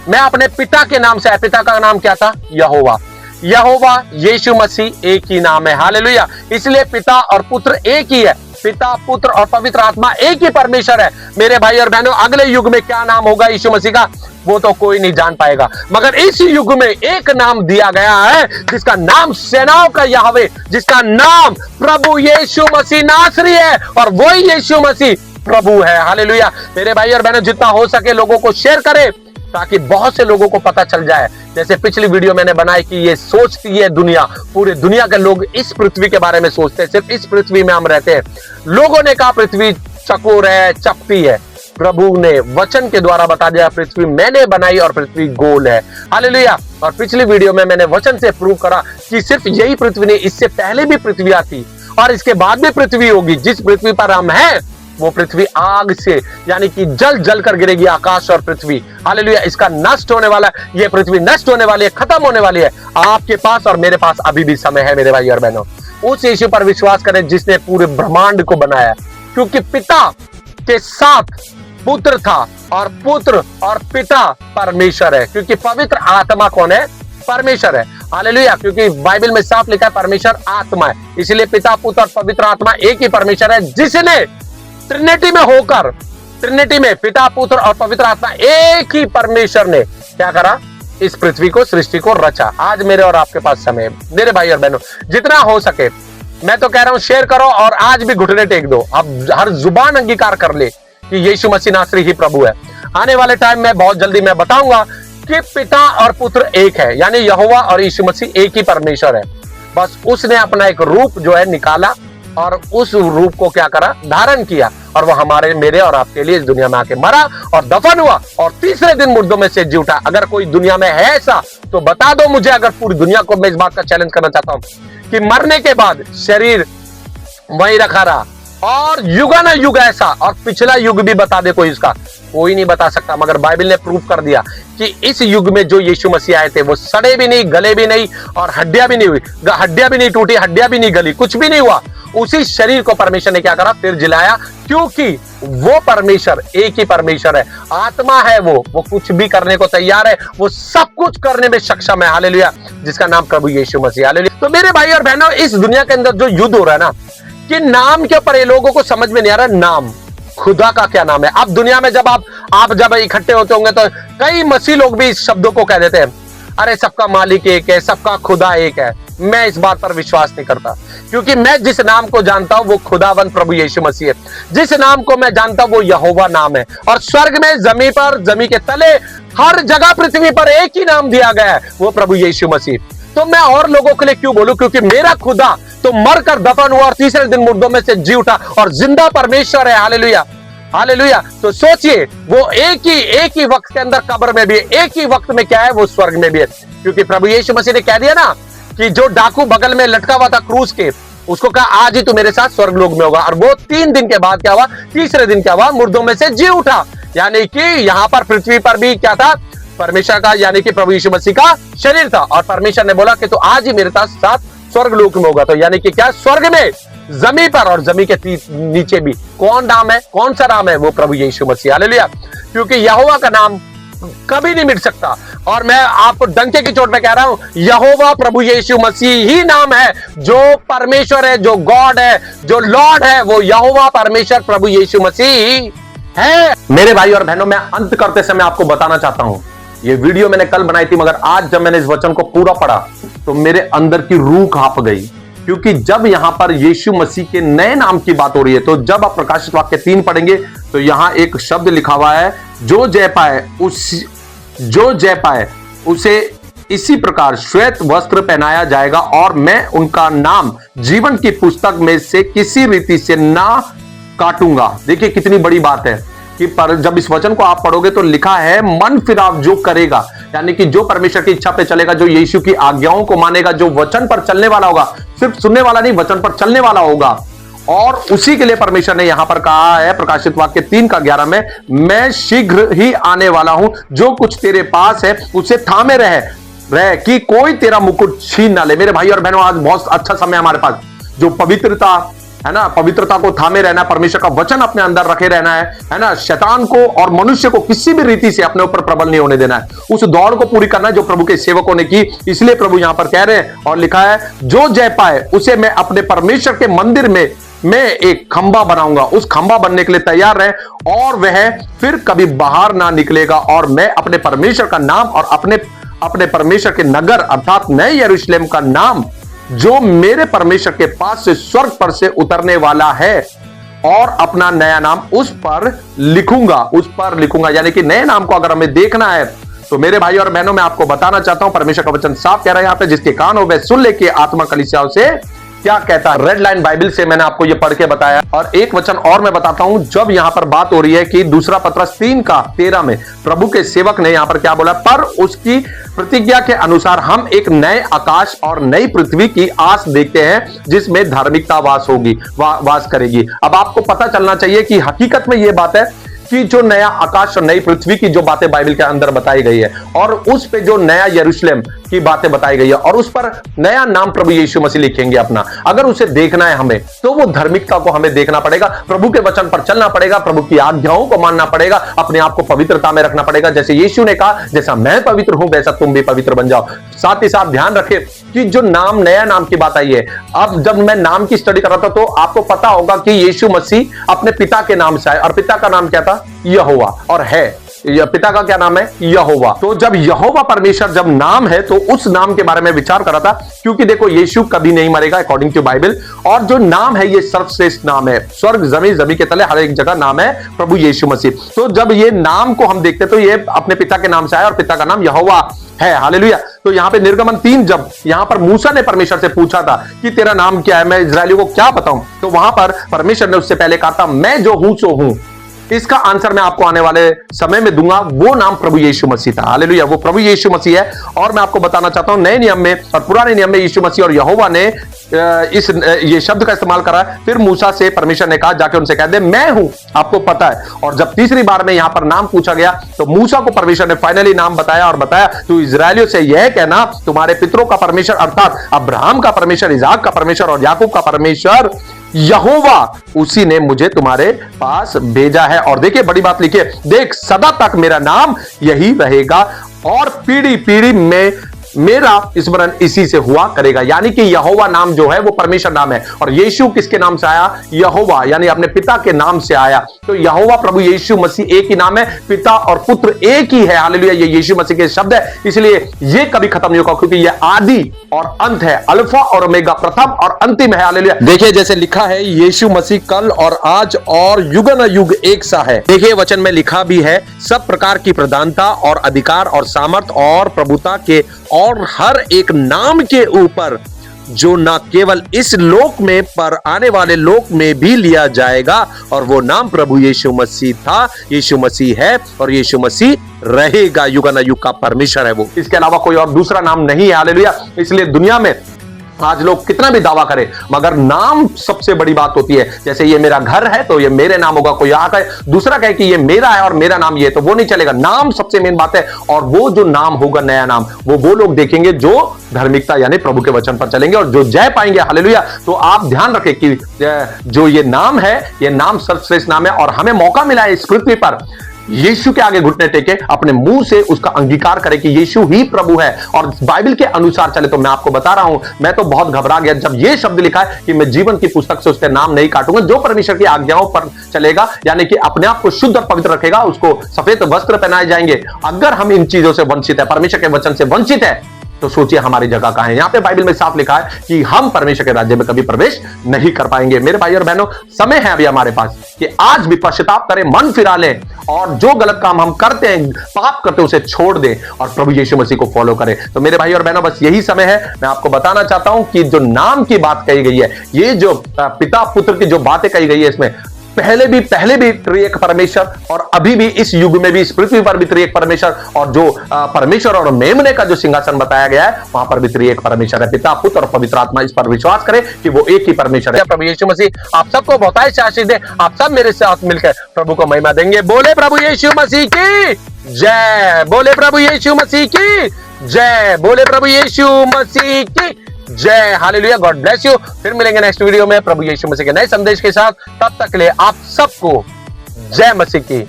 मैं अपने पिता के नाम से आया। पिता का नाम क्या था? यहोवा। यहोवा, यीशु मसीह एक ही नाम है। हालेलुया। इसलिए पिता और पुत्र एक ही है। पिता, पुत्र और पवित्र आत्मा एक ही परमेश्वर है। मेरे भाई और बहनों, अगले युग में क्या नाम होगा यीशु मसीह का, वो तो कोई नहीं जान पाएगा, मगर इस युग में एक नाम दिया गया है जिसका नाम सेनाओं का यहोवा, जिसका नाम प्रभु यीशु मसीह नासरी है, और वही यीशु मसीह प्रभु है। हालेलुया। मेरे भाई और बहनों, जितना हो सके लोगों को शेयर करें ताकि बहुत से लोगों को पता चल जाए। जैसे पिछली वीडियो मैंने बनाई कि ये सोचती है दुनिया, पूरे दुनिया के लोग इस पृथ्वी के बारे में सोचते हैं, सिर्फ इस पृथ्वी में हम रहते हैं। लोगों ने कहा पृथ्वी चकोर है, चपटी है। प्रभु ने वचन के द्वारा बता दिया पृथ्वी मैंने बनाई और पृथ्वी गोल है। हालेलुया। और पिछली वीडियो में मैंने वचन से प्रूव करा कि सिर्फ यही पृथ्वी नहीं, इससे पहले भी पृथ्वी आती और इसके बाद भी पृथ्वी होगी। जिस पृथ्वी पर हम हैं वो पृथ्वी आग से, यानी कि जल जल कर गिरेगी, आकाश और पृथ्वी। हालेलुया। इसका नष्ट होने वाला, ये पृथ्वी नष्ट होने वाली है, खत्म होने वाली है। आपके पास और मेरे पास अभी भी समय है मेरे भाई और बहनों। उस यीशु पर विश्वास करें जिसने पूरे ब्रह्मांड को बनाया, क्योंकि पिता के साथ पुत्र था और पुत्र और पिता परमेश्वर है, क्योंकि पवित्र आत्मा कौन है? परमेश्वर है। हालेलुया। क्योंकि बाइबल में साफ लिखा है परमेश्वर आत्मा है, इसलिए पिता, पुत्र और पवित्र आत्मा एक ही परमेश्वर है, जिसने ट्रिनिटी में होकर, ट्रिनिटी में पिता, पुत्र और पवित्र आत्मा एक ही परमेश्वर ने क्या करा? इस पृथ्वी को, सृष्टि को रचा। आज मेरे और आपके पास समय है मेरे भाई और बहनों, जितना हो सके मैं तो कह रहा हूं शेयर करो, और आज भी घुटने टेक दो। अब हर जुबान अंगीकार कर ले कि यीशु मसीह नासरी ही प्रभु है। आने वाले टाइम में बहुत जल्दी मैं बताऊंगा कि पिता और पुत्र एक है, यानी यहोवा और यीशु मसीह एक ही परमेश्वर है। बस उसने अपना एक रूप जो है निकाला और उस रूप को क्या करा? धारण किया, और वो हमारे, मेरे और आपके लिए इस दुनिया में आके मरा और दफन हुआ और तीसरे दिन मुर्दों में से जी उठा। अगर कोई दुनिया में है ऐसा तो बता दो मुझे। अगर पूरी दुनिया को, मैं इस बात का चैलेंज करना चाहता हूं कि मरने के बाद शरीर वहीं रखा रहा और युगा ना युग ऐसा, और पिछला युग भी बता दे कोई, इसका कोई नहीं बता सकता। मगर बाइबल ने प्रूव कर दिया कि इस युग में जो यीशु मसीह आए थे वो सड़े भी नहीं, गले भी नहीं, और हड्डियां भी नहीं हुई, हड्डियां भी नहीं टूटी, हड्डियां भी नहीं गली, कुछ भी नहीं हुआ। उसी शरीर को परमेश्वर ने क्या करा? फिर जिलाया, क्योंकि वो परमेश्वर एक ही परमेश्वर है, आत्मा है, वो कुछ भी करने को तैयार है, वो सब कुछ करने में सक्षम है। हालेलुया। जिसका नाम प्रभु यीशु मसीह। हालेलुया। तो मेरे भाई और बहनों, इस दुनिया के अंदर जो युद्ध हो रहा है ना, कि नाम के ऊपर ये लोगों को समझ में नहीं आ रहा, नाम खुदा का क्या नाम है। अब दुनिया में जब आप जब इकट्ठे होते होंगे तो कई मसीह लोग भी इस शब्दों को कह देते हैं, अरे सबका मालिक एक है, सबका खुदा एक है। मैं इस बात पर विश्वास नहीं करता, क्योंकि मैं जिस नाम को जानता हूं वो खुदावन प्रभु यीशु मसीह है। जिस नाम को मैं जानता हूं वो यहोवा नाम है, और स्वर्ग में, जमीन पर, जमीन के तले, हर जगह पृथ्वी पर एक ही नाम दिया गया है, वो प्रभु यीशु मसीह। तो मैं और लोगों के लिए क्यों बोलूं? क्योंकि मेरा खुदा तो मरकर दफन हुआ और तीसरे दिन मुर्दों में से जी उठा और जिंदा परमेश्वर है। हालेलुया। हालेलुया। तो सोचिए, वो एक ही वक्त के अंदर कब्र में भी है, एक ही वक्त में क्या है? वो स्वर्ग में भी है। क्योंकि प्रभु यीशु मसीह ने कह दिया ना कि जो डाकू बगल में लटका हुआ था क्रूस के, उसको कहा आज ही तू मेरे साथ स्वर्ग लोक में होगा, और वो 3 दिन के बाद क्या हुआ? तीसरे दिन क्या हुआ? मुर्दों में से जी उठा। यानी कि यहां पर पृथ्वी पर भी क्या था? परमेश्वर का, यानी कि प्रभु यीशु मसीह का शरीर था, और परमेश्वर ने बोला कि तू आज ही मेरे साथ स्वर्ग लोक में होगा। तो यानी कि क्या? स्वर्ग में, जमीन पर और जमीन के नीचे भी कौन नाम है? कौन सा नाम है? वो प्रभु यीशु मसीह। हालेलुया। क्योंकि यहोवा का नाम कभी नहीं मिट सकता, और मैं आपको डंके की चोट पे कह रहा हूं, यहोवा प्रभु यीशु मसीह ही नाम है। जो परमेश्वर है, जो गॉड है, जो लॉर्ड है, वो यहोवा परमेश्वर प्रभु यीशु मसीह है। मेरे भाई और बहनों, मैं अंत करते समय आपको बताना चाहता हूं, ये वीडियो मैंने कल बनाई थी, मगर आज जब मैंने इस वचन को पूरा पढ़ा तो मेरे अंदर की रूह कांप गई। क्योंकि जब यहां पर यीशु मसीह के नए नाम की बात हो रही है, तो जब आप प्रकाशित वाक्य 3 पढ़ेंगे तो यहां एक शब्द लिखा हुआ है, जो जय पाए उसे इसी प्रकार श्वेत वस्त्र पहनाया जाएगा, और मैं उनका नाम जीवन की पुस्तक में से किसी रीति से ना काटूंगा। देखिए कितनी बड़ी बात है। कि जब इस वचन को आप पढ़ोगे तो लिखा है मन फिराव जो करेगा, यानी कि जो परमेश्वर की इच्छा पे चलेगा, जो यीशु की आज्ञाओं को मानेगा, जो वचन पर चलने वाला होगा, सिर्फ सुनने वाला नहीं वचन पर चलने वाला होगा, और उसी के लिए परमेश्वर ने यहां पर कहा है प्रकाशित वाक्य 3:11 में, मैं शीघ्र ही आने वाला हूं, जो कुछ तेरे पास है उसे थामे रहे कि कोई तेरा मुकुट छीन ना ले। मेरे भाई और बहनों, आज बहुत अच्छा समय हमारे पास, जो पवित्रता है ना, पवित्रता को थामे रहना, परमेश्वर का वचन अपने अंदर रखे रहना है ना, शैतान को और मनुष्य को किसी भी रीति से अपने ऊपर प्रबल नहीं होने देना है, उस दौड़ को पूरी करना है जो प्रभु के सेवकों ने की। इसलिए प्रभु यहां पर कह रहे हैं और लिखा है, जो जय पाए उसे मैं अपने परमेश्वर के मंदिर में मैं एक खंबा बनाऊंगा। उस खंबा बनने के लिए तैयार रहे, और वह फिर कभी बाहर ना निकलेगा, और मैं अपने परमेश्वर का नाम और अपने परमेश्वर के नगर अर्थात नए यरूशलेम का नाम जो मेरे परमेश्वर के पास से स्वर्ग पर से उतरने वाला है, और अपना नया नाम उस पर लिखूंगा। यानी कि नए नाम को अगर हमें देखना है तो मेरे भाई और बहनों, मैं आपको बताना चाहता हूं, परमेश्वर का वचन साफ कह रहा है यहां पे, जिसके कान हो वह सुन ले कि आत्मा कलीसियाओं से क्या कहता है। रेड लाइन बाइबल से मैंने आपको ये पढ़ के बताया, और एक वचन और मैं बताता हूं, जब यहां पर बात हो रही है कि दूसरा पत्रस 3:13 में प्रभु के सेवक ने यहां पर क्या बोला, पर उसकी प्रतिज्ञा के अनुसार हम एक नए आकाश और नई पृथ्वी की आस देखते हैं जिसमें धार्मिकता वास करेगी। अब आपको पता चलना चाहिए कि हकीकत में यह बात है कि जो नया आकाश और नई पृथ्वी की जो बातें बाइबल के अंदर बताई गई है, और उस पे जो नया यरूशलेम की बातें बताई गई है, और उस पर नया नाम प्रभु यीशु मसीह लिखेंगे अपना, अगर उसे देखना है हमें तो वो धार्मिकता को हमें देखना पड़ेगा, प्रभु के वचन पर चलना पड़ेगा, प्रभु की आज्ञाओं को मानना पड़ेगा, अपने आप को पवित्रता में रखना पड़ेगा। जैसे यीशु ने कहा, जैसा मैं पवित्र हूं वैसा तुम भी पवित्र बन जाओ। साथ ही साथ ध्यान रखें कि जो नया नाम की बात आई है, अब जब मैं नाम की स्टडी कर रहा था तो आपको पता होगा कि यीशु मसीह अपने पिता के नाम से आए, और पिता का नाम क्या था, यहोवा, और है पिता का क्या नाम है, यहोवा। तो जब यहोवा परमेश्वर जब नाम है तो उस नाम के बारे में विचार कर रहा था, क्योंकि देखो यीशु कभी नहीं मरेगा अकॉर्डिंग टू बाइबल, और जो नाम है ये सर्वश्रेष्ठ नाम है, स्वर्ग जमीन के तले हर एक जगह नाम है प्रभु यीशु मसीह। तो जब ये नाम को हम देखते तो ये अपने पिता के नाम से आया, और पिता का नाम यहोवा है। हालेलुया। तो यहां पे निर्गमन 3 जब यहां पर मूसा ने परमेश्वर से पूछा था कि तेरा नाम क्या है, मैं इजरायलियों को क्या बताऊं, तो वहां पर परमेश्वर ने उससे पहले कहा था, मैं जो हूं सो हूं। इसका आंसर मैं आपको आने वाले समय में दूंगा। वो नाम प्रभु यीशु मसीह था। हालेलुया। वो प्रभु यीशु मसीह है। और मैं आपको बताना चाहता हूं, नए नियम में और पुराने नियम में यीशु मसीह और यहोवा ने ये शब्द का इस्तेमाल करा। फिर मूसा से परमेश्वर ने कहा, जाके उनसे कह दे मैं हूं, आपको पता है। और जब तीसरी बार में यहां पर नाम पूछा गया तो मूसा को परमेश्वर ने फाइनली नाम बताया और बताया, तू इजरायलियों से यह कहना, तुम्हारे पितरों का परमेश्वर अर्थात अब्राहम का परमेश्वर, इजाक का परमेश्वर और याकूब का परमेश्वर यहोवा, उसी ने मुझे तुम्हारे पास भेजा है। और देखिए बड़ी बात लिखिए, देख सदा तक मेरा नाम यही रहेगा और पीढ़ी पीढ़ी में मेरा स्मरण इसी से हुआ करेगा। यानी कि यहोवा नाम जो है वो परमेश्वर नाम है। और यीशु किसके नाम से आया? यहोवा, यानी अपने पिता के नाम से आया। तो यहोवा प्रभु यीशु मसीह एक ही नाम है, पिता और पुत्र एक ही है। हालेलुया। ये यीशु मसीह के शब्द है, इसलिए ये कभी खत्म नहीं होगा, क्योंकि ये आदि और अंत है, अल्फा और ओमेगा, प्रथम और अंतिम है। हालेलुया। देखिए जैसे लिखा है, यीशु मसीह कल और आज और युगन युग एक सा है। देखिए वचन में लिखा भी है, सब प्रकार की प्रधानता और अधिकार और सामर्थ और प्रभुता के और हर एक नाम के ऊपर, जो न केवल इस लोक में पर आने वाले लोक में भी लिया जाएगा। और वो नाम प्रभु यीशु मसीह था, यीशु मसीह है और यीशु मसीह रहेगा। युगानुयुग का परमेश्वर है वो, इसके अलावा कोई और दूसरा नाम नहीं है। हालेलुया। इसलिए दुनिया में आज लोग कितना भी दावा करें, मगर नाम सबसे बड़ी बात होती है। जैसे ये मेरा घर है तो ये मेरे नाम होगा, कोई आता है दूसरा कहे कि ये मेरा है और मेरा नाम ये, तो वो नहीं चलेगा। नाम सबसे मेन बात है। और वो जो नाम होगा, नया नाम, वो लोग देखेंगे जो धार्मिकता यानी प्रभु के वचन पर चलेंगे और जो जय पाएंगे। हालेलुया। तो आप ध्यान रखें कि जो ये नाम है, ये नाम सर्वश्रेष्ठ नाम है। और हमें मौका मिला है इस पृथ्वी पर यीशु के आगे घुटने टेके, अपने मुंह से उसका अंगीकार करे कि यीशु ही प्रभु है और बाइबल के अनुसार चले। तो मैं आपको बता रहा हूं, मैं तो बहुत घबरा गया जब यह शब्द लिखा है कि मैं जीवन की पुस्तक से उसके नाम नहीं काटूंगा। जो परमेश्वर की आज्ञाओं पर चलेगा, यानी कि अपने आप को शुद्ध और पवित्र रखेगा, उसको सफेद वस्त्र पहनाए जाएंगे। अगर हम इन चीजों से वंचित है, परमेश्वर के वचन से वंचित है, तो सोचिए हमारी जगह कहां है। यहां पे बाइबल में साफ लिखा है कि हम परमेश्वर के राज्य में कभी प्रवेश नहीं कर पाएंगे। मेरे भाई और बहनों, समय है अभी हमारे पास कि आज भी पश्चाताप करें, मन फिरा लें और जो गलत काम हम करते हैं, पाप करते हैं, उसे छोड़ दें और प्रभु यीशु मसीह को फॉलो करें। तो मेरे भाई और बहनों, बस यही समय है। मैं आपको बताना चाहता हूं कि जो नाम की बात कही गई है, ये जो पिता पुत्र की जो बातें कही गई है, इसमें पहले भी त्रिएक परमेश्वर और अभी भी इस युग में भी इस पृथ्वी पर भी त्रिएक परमेश्वर, और जो परमेश्वर और मेमने का जो सिंहासन बताया गया है वहां पर भी त्रिएक परमेश्वर है, पिता पुत्र और पवित्र आत्मा। इस पर विश्वास करें कि वो एक ही परमेश्वर है। प्रभु यीशु मसीह आप सबको बहुत से आशीष दे। आप सब मेरे साथ मिलकर प्रभु को महिमा देंगे। बोले प्रभु यीशु मसीह की जय, बोले प्रभु यीशु मसीह की जय, बोले प्रभु यीशु मसीह की जय। Hallelujah, God bless you. फिर मिलेंगे नेक्स्ट वीडियो में प्रभु यीशु मसीह के नए संदेश के साथ। तब तक के लिए आप सबको जय मसीह की,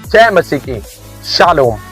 जय मसीह की। शालोम।